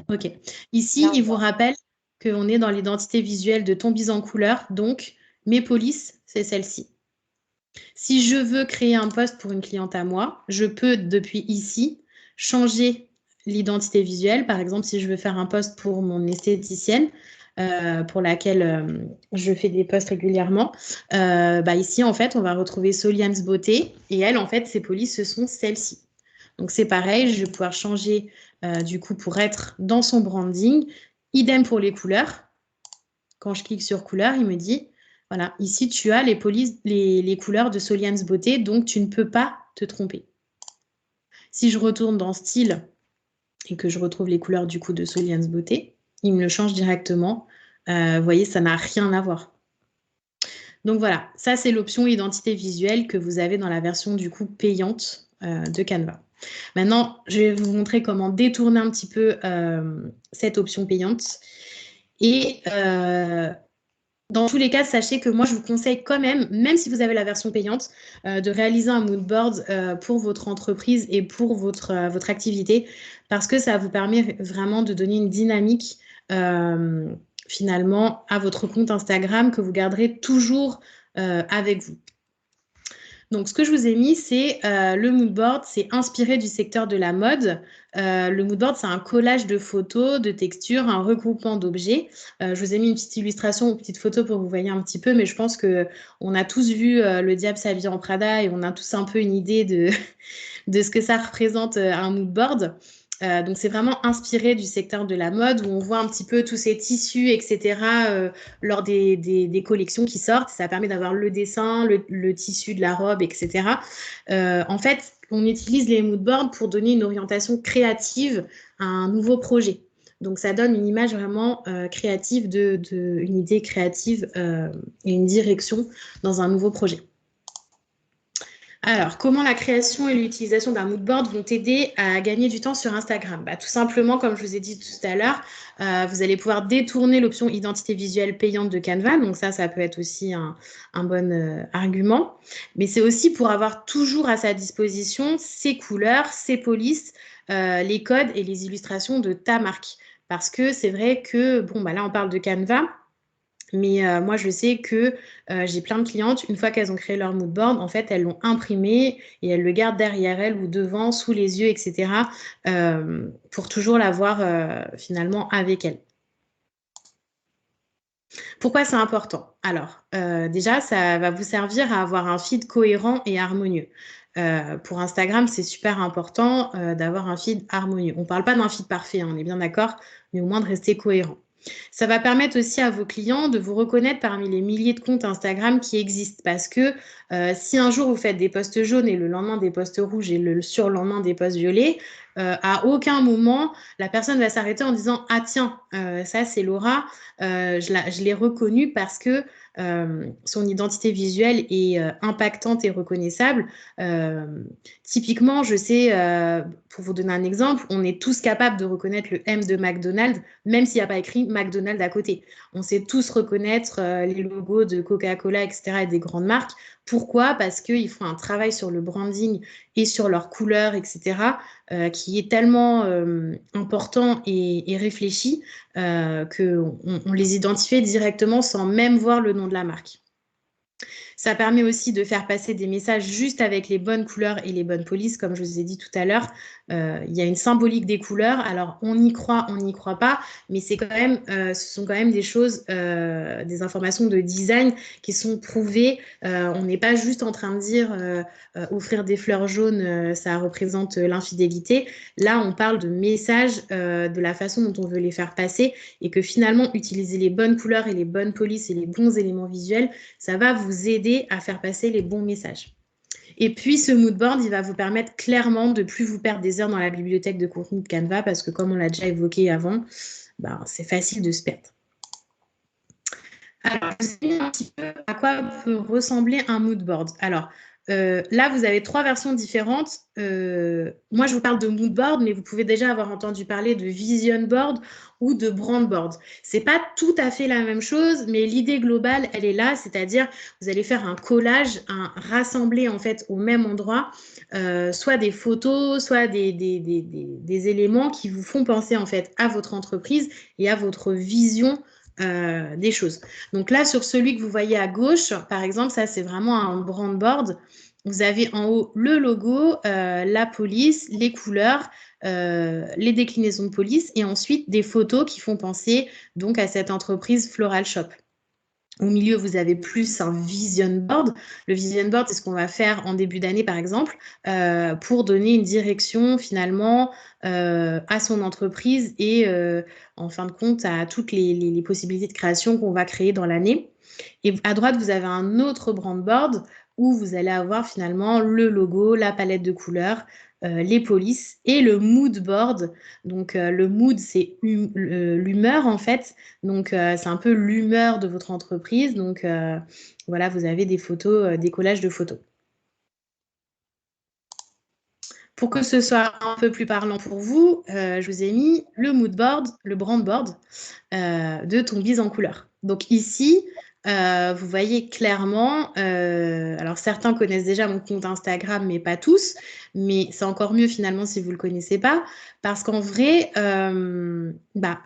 Ok. Ici, il vous rappelle qu'on est dans l'identité visuelle de ton bise en couleur. Donc, mes polices, c'est celle-ci. Si je veux créer un post pour une cliente à moi, je peux depuis ici changer l'identité visuelle. Par exemple, si je veux faire un post pour mon esthéticienne, pour laquelle je fais des posts régulièrement. Ici, en fait, on va retrouver Soliance Beauté. Et elle, en fait, ses polices, ce sont celles-ci. Donc, c'est pareil, je vais pouvoir changer du coup pour être dans son branding. Idem pour les couleurs. Quand je clique sur couleurs, il me dit, voilà, ici, tu as les couleurs de Soliance Beauté, donc tu ne peux pas te tromper. Si je retourne dans style et que je retrouve les couleurs du coup de Soliance Beauté, il me le change directement. Vous voyez, ça n'a rien à voir. Donc voilà, ça c'est l'option identité visuelle que vous avez dans la version du coup payante de Canva. Maintenant, je vais vous montrer comment détourner un petit peu cette option payante. Et dans tous les cas, sachez que moi, je vous conseille quand même si vous avez la version payante, de réaliser un mood board pour votre entreprise et pour votre activité, parce que ça vous permet vraiment de donner une dynamique finalement à votre compte Instagram que vous garderez toujours avec vous. Donc, ce que je vous ai mis, c'est le mood board, c'est inspiré du secteur de la mode. Le mood board, c'est un collage de photos, de textures, un regroupement d'objets. Je vous ai mis une petite illustration, une petite photo pour que vous voyez un petit peu, mais je pense qu'on a tous vu Le Diable s'habille en Prada et on a tous un peu une idée de ce que ça représente un mood board. Donc, c'est vraiment inspiré du secteur de la mode où on voit un petit peu tous ces tissus, etc. Lors des collections qui sortent. Ça permet d'avoir le dessin, le tissu de la robe, etc. En fait, on utilise les mood boards pour donner une orientation créative à un nouveau projet. Donc, ça donne une image vraiment créative, une idée créative et une direction dans un nouveau projet. Alors, comment la création et l'utilisation d'un mood board vont t'aider à gagner du temps sur Instagram? Tout simplement, comme je vous ai dit tout à l'heure, vous allez pouvoir détourner l'option identité visuelle payante de Canva. Donc ça peut être aussi un bon argument. Mais c'est aussi pour avoir toujours à sa disposition ses couleurs, ses polices, les codes et les illustrations de ta marque. Parce que c'est vrai que, là, on parle de Canva. Mais moi, je sais que j'ai plein de clientes, une fois qu'elles ont créé leur mood board, en fait, elles l'ont imprimé et elles le gardent derrière elles ou devant, sous les yeux, etc. Pour toujours l'avoir finalement avec elles. Pourquoi c'est important? Alors, déjà, ça va vous servir à avoir un feed cohérent et harmonieux. Pour Instagram, c'est super important d'avoir un feed harmonieux. On ne parle pas d'un feed parfait, on est bien d'accord, mais au moins de rester cohérent. Ça va permettre aussi à vos clients de vous reconnaître parmi les milliers de comptes Instagram qui existent parce que si un jour vous faites des posts jaunes et le lendemain des posts rouges et le surlendemain des posts violets, à aucun moment la personne va s'arrêter en disant « Ah tiens, ça c'est Laura, je l'ai reconnue parce que son identité visuelle est impactante et reconnaissable. » Typiquement, je sais, pour vous donner un exemple, on est tous capables de reconnaître le M de McDonald's, même s'il n'y a pas écrit McDonald's à côté. On sait tous reconnaître les logos de Coca-Cola, etc. et des grandes marques. Pourquoi? Parce qu'ils font un travail sur le branding et sur leurs couleurs, etc., qui est tellement important et réfléchi qu'on les identifie directement sans même voir le nom de la marque. Ça permet aussi de faire passer des messages juste avec les bonnes couleurs et les bonnes polices, comme je vous ai dit tout à l'heure. Il y a une symbolique des couleurs. Alors, on y croit, on n'y croit pas, mais c'est quand même, ce sont quand même des choses, des informations de design qui sont prouvées. On n'est pas juste en train de dire offrir des fleurs jaunes, ça représente l'infidélité. Là, on parle de messages, de la façon dont on veut les faire passer et que finalement, utiliser les bonnes couleurs et les bonnes polices et les bons éléments visuels, ça va vous aider à faire passer les bons messages. Et puis, ce mood board, il va vous permettre clairement de ne plus vous perdre des heures dans la bibliothèque de contenu de Canva parce que, comme on l'a déjà évoqué avant, c'est facile de se perdre. Alors, je vous dis un petit peu à quoi peut ressembler un mood board. Alors, là, vous avez 3 versions différentes. Moi, je vous parle de mood board, mais vous pouvez déjà avoir entendu parler de vision board ou de brand board. Ce n'est pas tout à fait la même chose, mais l'idée globale, elle est là, c'est-à-dire vous allez faire un collage, rassembler en fait au même endroit, soit des photos, soit des éléments qui vous font penser en fait à votre entreprise et à votre vision des choses. Donc là, sur celui que vous voyez à gauche, par exemple, ça c'est vraiment un brand board. Vous avez en haut le logo, la police, les couleurs, les déclinaisons de police et ensuite des photos qui font penser donc à cette entreprise Floral Shop. Au milieu, vous avez plus un vision board. Le vision board, c'est ce qu'on va faire en début d'année, par exemple, pour donner une direction finalement à son entreprise et en fin de compte à toutes les possibilités de création qu'on va créer dans l'année. Et à droite, vous avez un autre brand board où vous allez avoir finalement le logo, la palette de couleurs, les polices et le mood board. Donc, le mood, c'est l'humeur en fait. Donc, c'est un peu l'humeur de votre entreprise. Donc, voilà, vous avez des photos, des collages de photos. Pour que ce soit un peu plus parlant pour vous, je vous ai mis le mood board, le brand board de ton bise en couleur. Donc ici, vous voyez clairement, alors certains connaissent déjà mon compte Instagram, mais pas tous, mais c'est encore mieux finalement si vous ne le connaissez pas, parce qu'en vrai,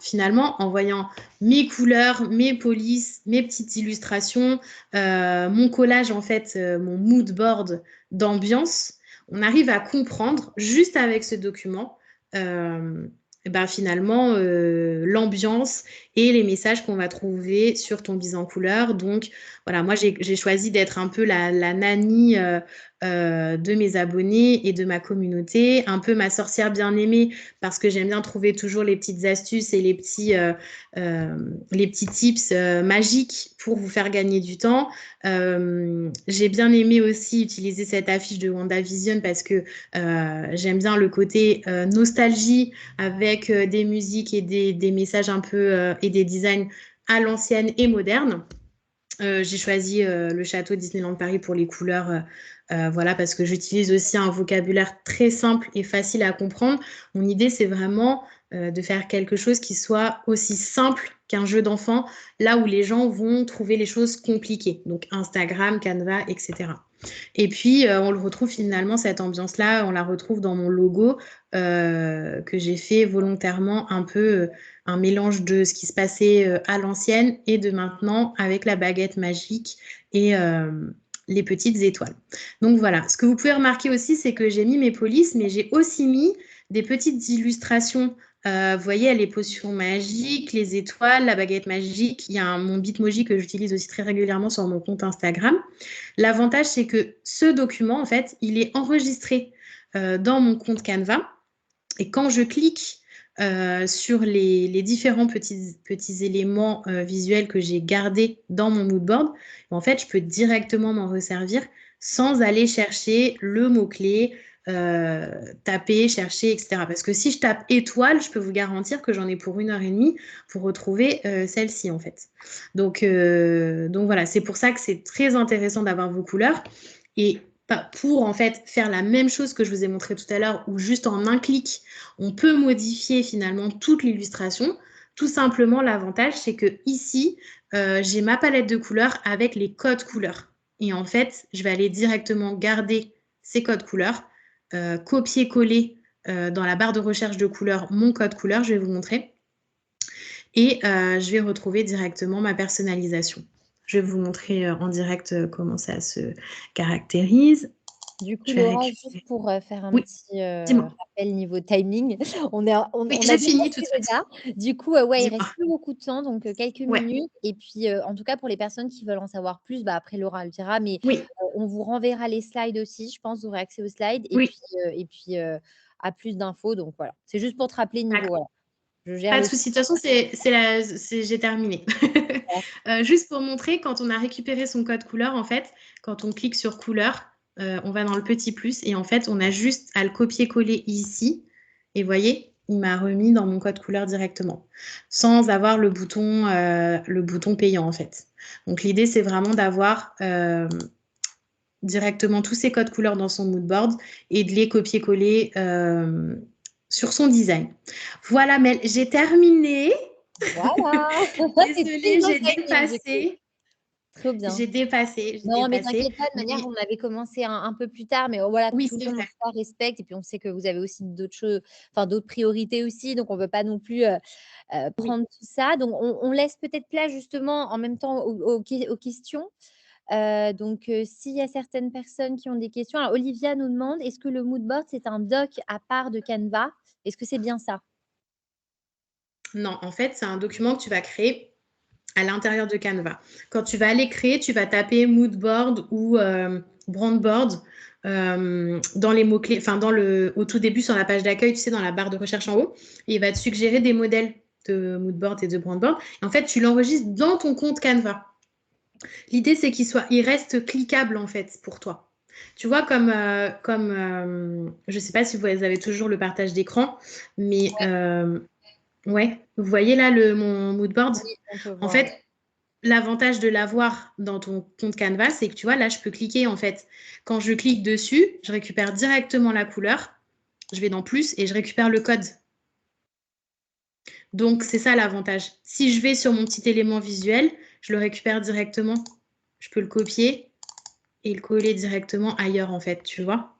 finalement, en voyant mes couleurs, mes polices, mes petites illustrations, mon collage en fait, mon mood board d'ambiance, on arrive à comprendre juste avec ce document finalement l'ambiance et les messages qu'on va trouver sur ton bise en couleur. Donc voilà, moi j'ai choisi d'être un peu la nanny de mes abonnés et de ma communauté, un peu ma sorcière bien-aimée parce que j'aime bien trouver toujours les petites astuces et les petits tips magiques pour vous faire gagner du temps. J'ai bien aimé aussi utiliser cette affiche de WandaVision parce que j'aime bien le côté nostalgie avec des musiques et des messages un peu et des designs à l'ancienne et moderne. J'ai choisi le château Disneyland Paris pour les couleurs, voilà, parce que j'utilise aussi un vocabulaire très simple et facile à comprendre. Mon idée, c'est vraiment de faire quelque chose qui soit aussi simple qu'un jeu d'enfant, là où les gens vont trouver les choses compliquées. Donc Instagram, Canva, etc. Et puis, on le retrouve finalement, cette ambiance-là, on la retrouve dans mon logo que j'ai fait volontairement un peu un mélange de ce qui se passait à l'ancienne et de maintenant avec la baguette magique et les petites étoiles. Donc voilà, ce que vous pouvez remarquer aussi, c'est que j'ai mis mes polices, mais j'ai aussi mis des petites illustrations. Vous voyez, les potions magiques, les étoiles, la baguette magique. Il y a mon Bitmoji que j'utilise aussi très régulièrement sur mon compte Instagram. L'avantage, c'est que ce document, en fait, il est enregistré dans mon compte Canva. Et quand je clique sur les différents petits éléments visuels que j'ai gardés dans mon moodboard, en fait, je peux directement m'en resservir sans aller chercher le mot-clé, taper, chercher, etc. Parce que si je tape étoile, je peux vous garantir que j'en ai pour 1h30 pour retrouver celle-ci, en fait. Donc voilà, c'est pour ça que c'est très intéressant d'avoir vos couleurs. Et pour en fait faire la même chose que je vous ai montré tout à l'heure, où juste en un clic, on peut modifier finalement toute l'illustration. Tout simplement, l'avantage, c'est que ici, j'ai ma palette de couleurs avec les codes couleurs. Et en fait, je vais aller directement garder ces codes couleurs, copier-coller dans la barre de recherche de couleurs mon code couleur, je vais vous montrer. Et je vais retrouver directement ma personnalisation. Je vais vous montrer en direct comment ça se caractérise. Du coup, Laura, juste pour faire un petit rappel niveau timing, on a fini tout de suite. Du coup, il reste plus beaucoup de temps, donc quelques minutes. Et puis, en tout cas, pour les personnes qui veulent en savoir plus, après Laura le dira, mais on vous renverra les slides aussi. Je pense vous aurez accès aux slides. Et puis à plus d'infos. Donc voilà, c'est juste pour te rappeler niveau. Voilà. Pas de souci. De toute façon, j'ai terminé. Juste pour montrer, quand on a récupéré son code couleur, en fait, quand on clique sur couleur, on va dans le petit plus et en fait, on a juste à le copier-coller ici. Et vous voyez, il m'a remis dans mon code couleur directement, sans avoir le bouton payant, en fait. Donc, l'idée, c'est vraiment d'avoir directement tous ces codes couleurs dans son moodboard et de les copier-coller sur son design. Voilà, Mel, j'ai terminé. Voilà. Désolée, j'ai dépassé. Trop bien. J'ai dépassé. Non, mais t'inquiète pas, de manière, on avait commencé un peu plus tard, mais voilà, oui, tout le monde respecte. Et puis, on sait que vous avez aussi d'autres choses, enfin, d'autres priorités aussi. Donc, on ne veut pas non plus prendre tout ça. Donc, on laisse peut-être place justement en même temps aux questions. Donc, s'il y a certaines personnes qui ont des questions. Alors, Olivia nous demande, est-ce que le moodboard, c'est un doc à part de Canva? Est-ce que c'est bien ça? Non, en fait, c'est un document que tu vas créer à l'intérieur de Canva. Quand tu vas aller créer, tu vas taper mood board ou brand board dans les mots-clés, enfin au tout début sur la page d'accueil, tu sais, dans la barre de recherche en haut, et il va te suggérer des modèles de mood board et de brand board. Et en fait, tu l'enregistres dans ton compte Canva. L'idée, c'est il reste cliquable en fait pour toi. Tu vois, je ne sais pas si vous avez toujours le partage d'écran, mais ouais, vous voyez là mon mood board. Oui, on peut En voir. fait, l'avantage de l'avoir dans ton compte Canva, c'est que tu vois, là, je peux cliquer en fait. Quand je clique dessus, je récupère directement la couleur. Je vais dans plus et je récupère le code. Donc, c'est ça l'avantage. Si je vais sur mon petit élément visuel, je le récupère directement. Je peux le copier et le coller directement ailleurs, en fait, tu vois.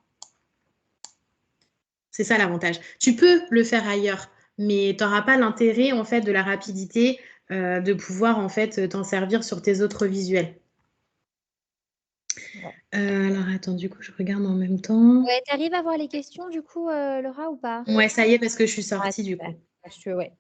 C'est ça l'avantage. Tu peux le faire ailleurs, mais tu n'auras pas l'intérêt, en fait, de la rapidité de pouvoir, en fait, t'en servir sur tes autres visuels. Alors, attends, du coup, je regarde en même temps. Ouais, tu arrives à voir les questions, du coup, Laura, ou pas? Ouais, ça y est, parce que je suis sortie, du coup. Ouais.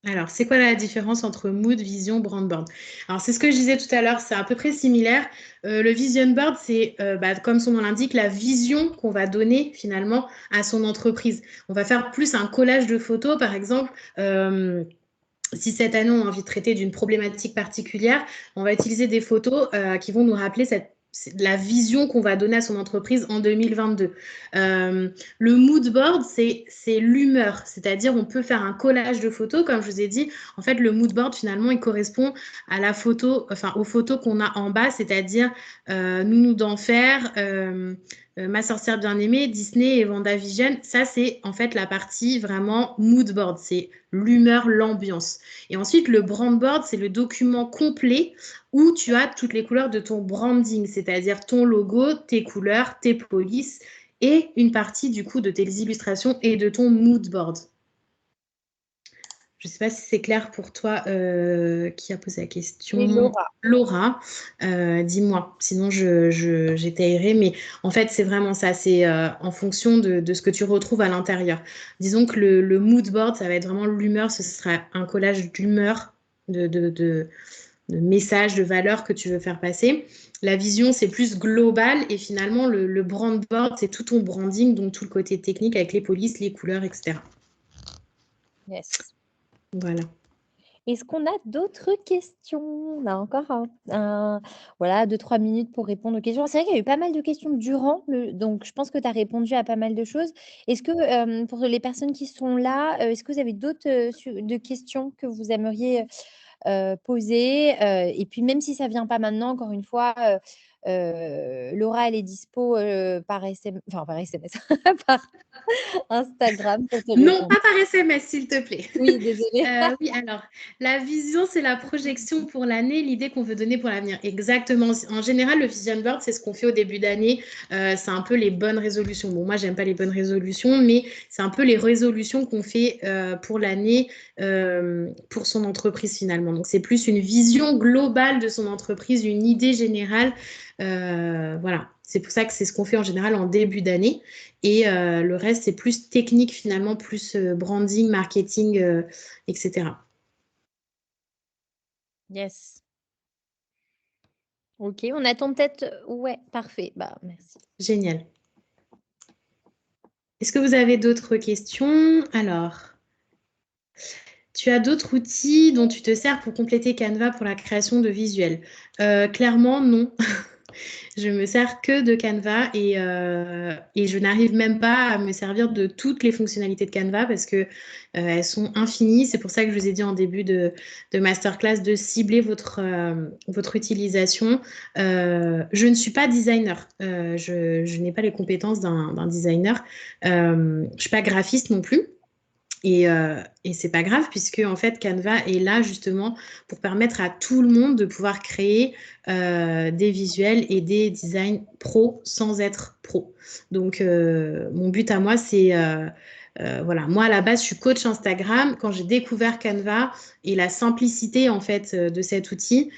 Alors, c'est quoi la différence entre mood, vision, brand board? Alors, c'est ce que je disais tout à l'heure, c'est à peu près similaire. Le vision board, c'est, comme son nom l'indique, la vision qu'on va donner finalement à son entreprise. On va faire plus un collage de photos, par exemple. Si cette année, on a envie de traiter d'une problématique particulière, on va utiliser des photos qui vont nous rappeler la vision qu'on va donner à son entreprise en 2022. Le mood board, c'est l'humeur, c'est-à-dire on peut faire un collage de photos, comme je vous ai dit. En fait, le mood board, finalement, il correspond à la photo, enfin aux photos qu'on a en bas, c'est-à-dire Nounou d'enfer, Ma sorcière bien-aimée, Disney et WandaVision. Ça, c'est en fait la partie vraiment mood board, c'est l'humeur, l'ambiance. Et ensuite, le brand board, c'est le document complet où tu as toutes les couleurs de ton branding, c'est-à-dire ton logo, tes couleurs, tes polices et une partie du coup de tes illustrations et de ton mood board. Je ne sais pas si c'est clair pour toi qui a posé la question. Oui, Laura. Laura, dis-moi, sinon j'étayerai, mais en fait c'est vraiment ça, c'est en fonction de ce que tu retrouves à l'intérieur. Disons que le mood board, ça va être vraiment l'humeur, ce sera un collage d'humeur, de messages, de valeurs que tu veux faire passer. La vision, c'est plus global et finalement le brand board, c'est tout ton branding, donc tout le côté technique avec les polices, les couleurs, etc. Yes. Voilà. Est-ce qu'on a d'autres questions? On a encore voilà, 2-3 minutes pour répondre aux questions. C'est vrai qu'il y a eu pas mal de questions durant, donc je pense que tu as répondu à pas mal de choses. Est-ce que pour les personnes qui sont là, est-ce que vous avez d'autres de questions que vous aimeriez poser? Et puis même si ça ne vient pas maintenant, encore une fois, Laura, elle est dispo par SMS, enfin par SMS, par Instagram pour te Non, répondre. pas par SMS, s'il te plaît. Oui, désolée. Oui, alors, la vision, c'est la projection pour l'année, l'idée qu'on veut donner pour l'avenir. Exactement. En général, le vision board, c'est ce qu'on fait au début d'année. C'est un peu les bonnes résolutions. Bon, moi, j'aime pas les bonnes résolutions, mais c'est un peu les résolutions qu'on fait pour l'année pour son entreprise finalement. Donc, c'est plus une vision globale de son entreprise, une idée générale. Voilà. C'est pour ça que c'est ce qu'on fait en général en début d'année. Et le reste, c'est plus technique finalement, plus branding, marketing, etc. Yes. Ok, on attend peut-être. Ouais, parfait. Bah, merci. Génial. Est-ce que vous avez d'autres questions? Alors, tu as d'autres outils dont tu te sers pour compléter Canva pour la création de visuels? Clairement, non. Je me sers que de Canva et je n'arrive même pas à me servir de toutes les fonctionnalités de Canva parce que elles sont infinies. C'est pour ça que je vous ai dit en début de masterclass de cibler votre utilisation. Je ne suis pas designer. Je n'ai pas les compétences d'un designer. Je ne suis pas graphiste non plus. Et c'est pas grave puisque en fait Canva est là justement pour permettre à tout le monde de pouvoir créer des visuels et des designs pro sans être pro. Donc mon but à moi c'est voilà, moi à la base je suis coach Instagram. Quand j'ai découvert Canva et la simplicité en fait de cet outil,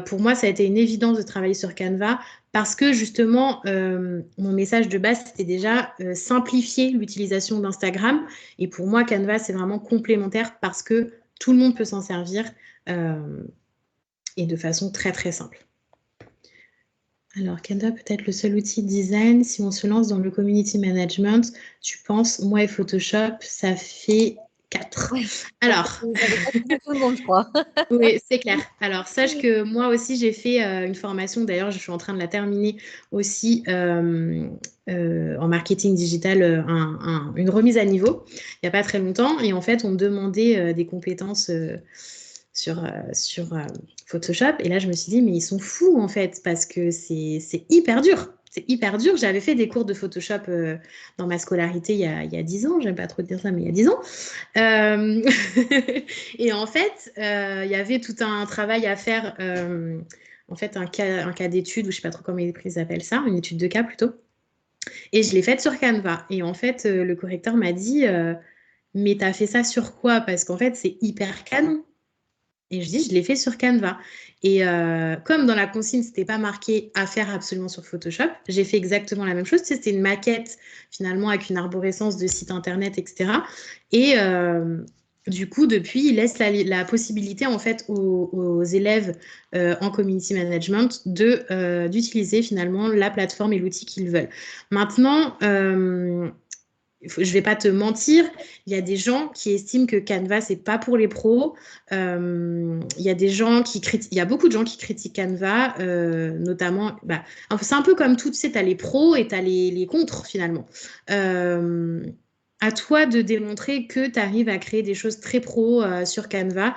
pour moi ça a été une évidence de travailler sur Canva parce que justement, mon message de base, c'était déjà simplifier l'utilisation d'Instagram. Et pour moi, Canva, c'est vraiment complémentaire parce que tout le monde peut s'en servir et de façon très, très simple. Alors, Canva peut être le seul outil de design. Si on se lance dans le community management, tu penses, moi et Photoshop, ça fait 4. Ouais. Alors, tout le monde, je crois. oui, c'est clair. Alors, sache que moi aussi, j'ai fait une formation. D'ailleurs, je suis en train de la terminer aussi en marketing digital, une remise à niveau, il n'y a pas très longtemps. Et en fait, on me demandait des compétences sur Photoshop. Et là, je me suis dit, mais ils sont fous, en fait, parce que c'est hyper dur. C'est hyper dur. J'avais fait des cours de Photoshop dans ma scolarité il y a 10 ans. J'aime pas trop dire ça, mais il y a 10 ans. Et en fait, il y avait tout un travail à faire, en fait, un cas d'étude, ou je sais pas trop comment ils appellent ça, une étude de cas plutôt. Et je l'ai faite sur Canva. Et en fait, le correcteur m'a dit, mais t'as fait ça sur quoi? Parce qu'en fait, c'est hyper canon. Et je dis, je l'ai fait sur Canva. Et comme dans la consigne, c'était pas marqué à faire absolument sur Photoshop, j'ai fait exactement la même chose. Tu sais, c'était une maquette finalement avec une arborescence de site internet, etc. Et du coup, depuis, il laisse la possibilité en fait aux élèves en community management d'utiliser finalement la plateforme et l'outil qu'ils veulent. Maintenant, je vais pas te mentir, il y a des gens qui estiment que Canva, c'est pas pour les pros. Il y a des gens il y a beaucoup de gens qui critiquent Canva, notamment, c'est un peu comme tout, tu sais, tu as les pros et tu as les contres finalement. À toi de démontrer que tu arrives à créer des choses très pro sur Canva.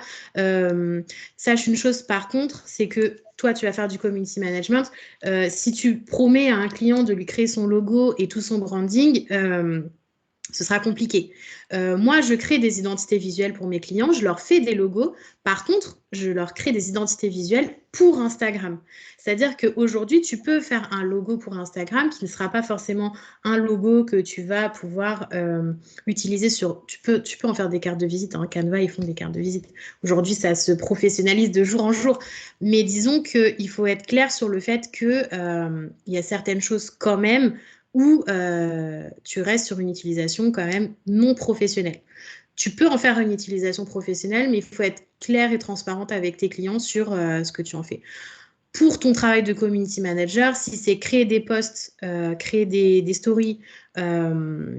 Sache une chose par contre, c'est que toi, tu vas faire du community management. Si tu promets à un client de lui créer son logo et tout son branding, ce sera compliqué. Moi, je crée des identités visuelles pour mes clients, je leur fais des logos. Par contre, je leur crée des identités visuelles pour Instagram. C'est-à-dire qu'aujourd'hui, tu peux faire un logo pour Instagram qui ne sera pas forcément un logo que tu vas pouvoir utiliser sur... Tu peux en faire des cartes de visite. Hein. Canva, ils font des cartes de visite. Aujourd'hui, ça se professionnalise de jour en jour. Mais disons qu'il faut être clair sur le fait qu'il y a certaines choses quand même où tu restes sur une utilisation quand même non professionnelle. Tu peux en faire une utilisation professionnelle, mais il faut être clair et transparente avec tes clients sur ce que tu en fais. Pour ton travail de community manager, si c'est créer des posts, créer des stories, moi,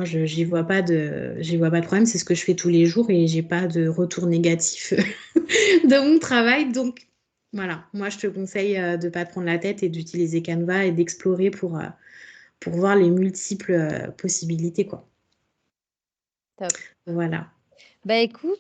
j'y vois pas de problème. C'est ce que je fais tous les jours et j'ai pas de retour négatif de mon travail. Donc, voilà, moi, je te conseille de ne pas te prendre la tête et d'utiliser Canva et d'explorer pour voir les multiples possibilités, quoi. Top. Voilà. Bah écoute,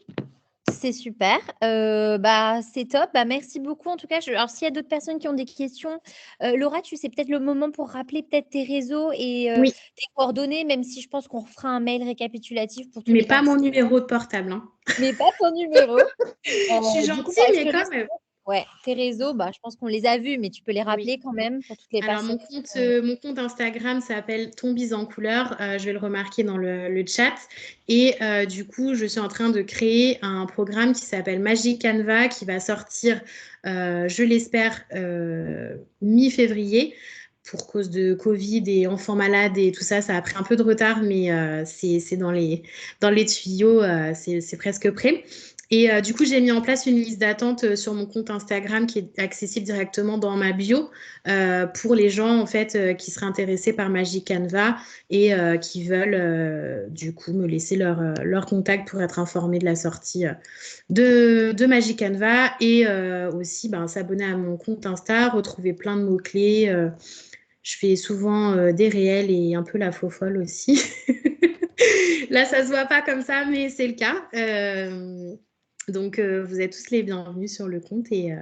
c'est super. C'est top. Merci beaucoup. En tout cas, alors s'il y a d'autres personnes qui ont des questions, Laura, tu sais peut-être le moment pour rappeler peut-être tes réseaux et Oui, tes coordonnées, même si je pense qu'on fera un mail récapitulatif pour tous mais les pas mon participants. numéro de portable. Hein. Mais pas ton numéro. Je suis Du coup, gentille, je mais te quand laisse. même. Ouais, tes réseaux, je pense qu'on les a vus, mais tu peux les Oui. rappeler quand même pour toutes les Alors, personnes. mon compte Instagram s'appelle Ton Bise en couleur. Je vais le remarquer dans le chat. Et du coup, je suis en train de créer un programme qui s'appelle Magic Canva qui va sortir, je l'espère, mi-février. Pour cause de Covid et enfants malades et tout ça, ça a pris un peu de retard, mais c'est dans les tuyaux, c'est presque prêt. Et du coup, j'ai mis en place une liste d'attente sur mon compte Instagram qui est accessible directement dans ma bio pour les gens en fait qui seraient intéressés par Magic Canva et qui veulent du coup me laisser leur contact pour être informés de la sortie de Magic Canva et aussi s'abonner à mon compte Insta, retrouver plein de mots-clés. Je fais souvent des réels et un peu la faux folle aussi. Là, ça se voit pas comme ça, mais c'est le cas. Donc, vous êtes tous les bienvenus sur le compte et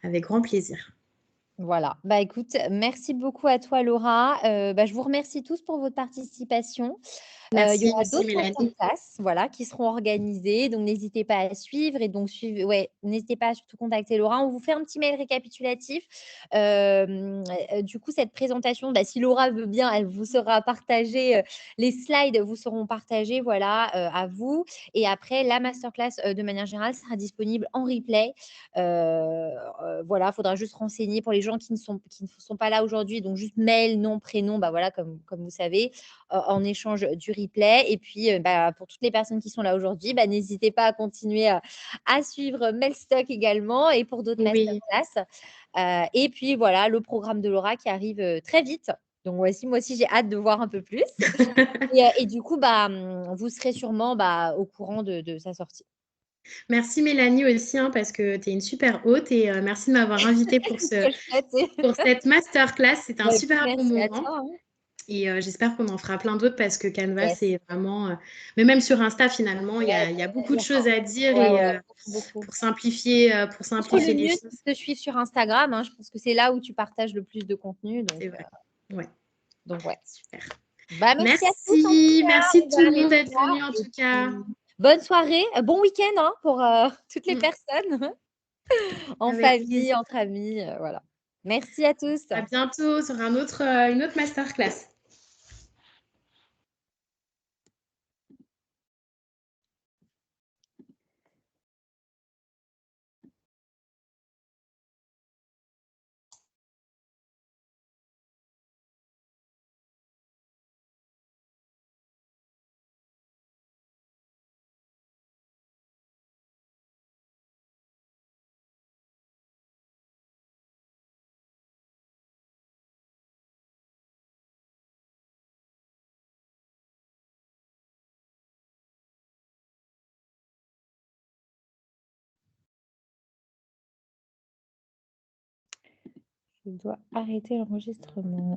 avec grand plaisir. Voilà. Écoute, merci beaucoup à toi, Laura. Je vous remercie tous pour votre participation. Il y Merci, aura merci d'autres Mélanie. masterclass, voilà, qui seront organisées. Donc, n'hésitez pas à suivre et donc n'hésitez pas à surtout contacter Laura. On vous fait un petit mail récapitulatif. Du coup, cette présentation, si Laura veut bien, elle vous sera partagée. Les slides vous seront partagés, voilà, à vous. Et après, la masterclass, de manière générale, sera disponible en replay. Voilà, il faudra juste renseigner pour les gens qui ne sont pas là aujourd'hui. Donc, juste mail, nom, prénom, voilà, comme vous savez, en échange du replay. Et puis, pour toutes les personnes qui sont là aujourd'hui, n'hésitez pas à continuer à suivre Melstock également et pour d'autres Oui. masterclass. Et puis, voilà, le programme de Laura qui arrive très vite. Donc, moi aussi, j'ai hâte de voir un peu plus. Et du coup, vous serez sûrement au courant de sa sortie. Merci Mélanie aussi, parce que tu es une super hôte et merci de m'avoir invitée pour cette masterclass. C'était un super bon Merci à moment. toi. Et j'espère qu'on en fera plein d'autres parce que Canva, Yes. c'est vraiment... mais même sur Insta, finalement, il y a beaucoup de choses à dire beaucoup. pour simplifier Le les mieux, choses. c'est de te suivre sur Instagram. Je pense que c'est là où tu partages le plus de contenu. C'est vrai. Ouais. Donc, ouais. Super. Merci à tous. En tout cas, merci tout le monde d'être venu en tout cas. Bonne soirée, bon week-end pour toutes les personnes. En famille, entre amis, voilà. Merci à tous. À bientôt sur une autre masterclass. Je dois arrêter l'enregistrement.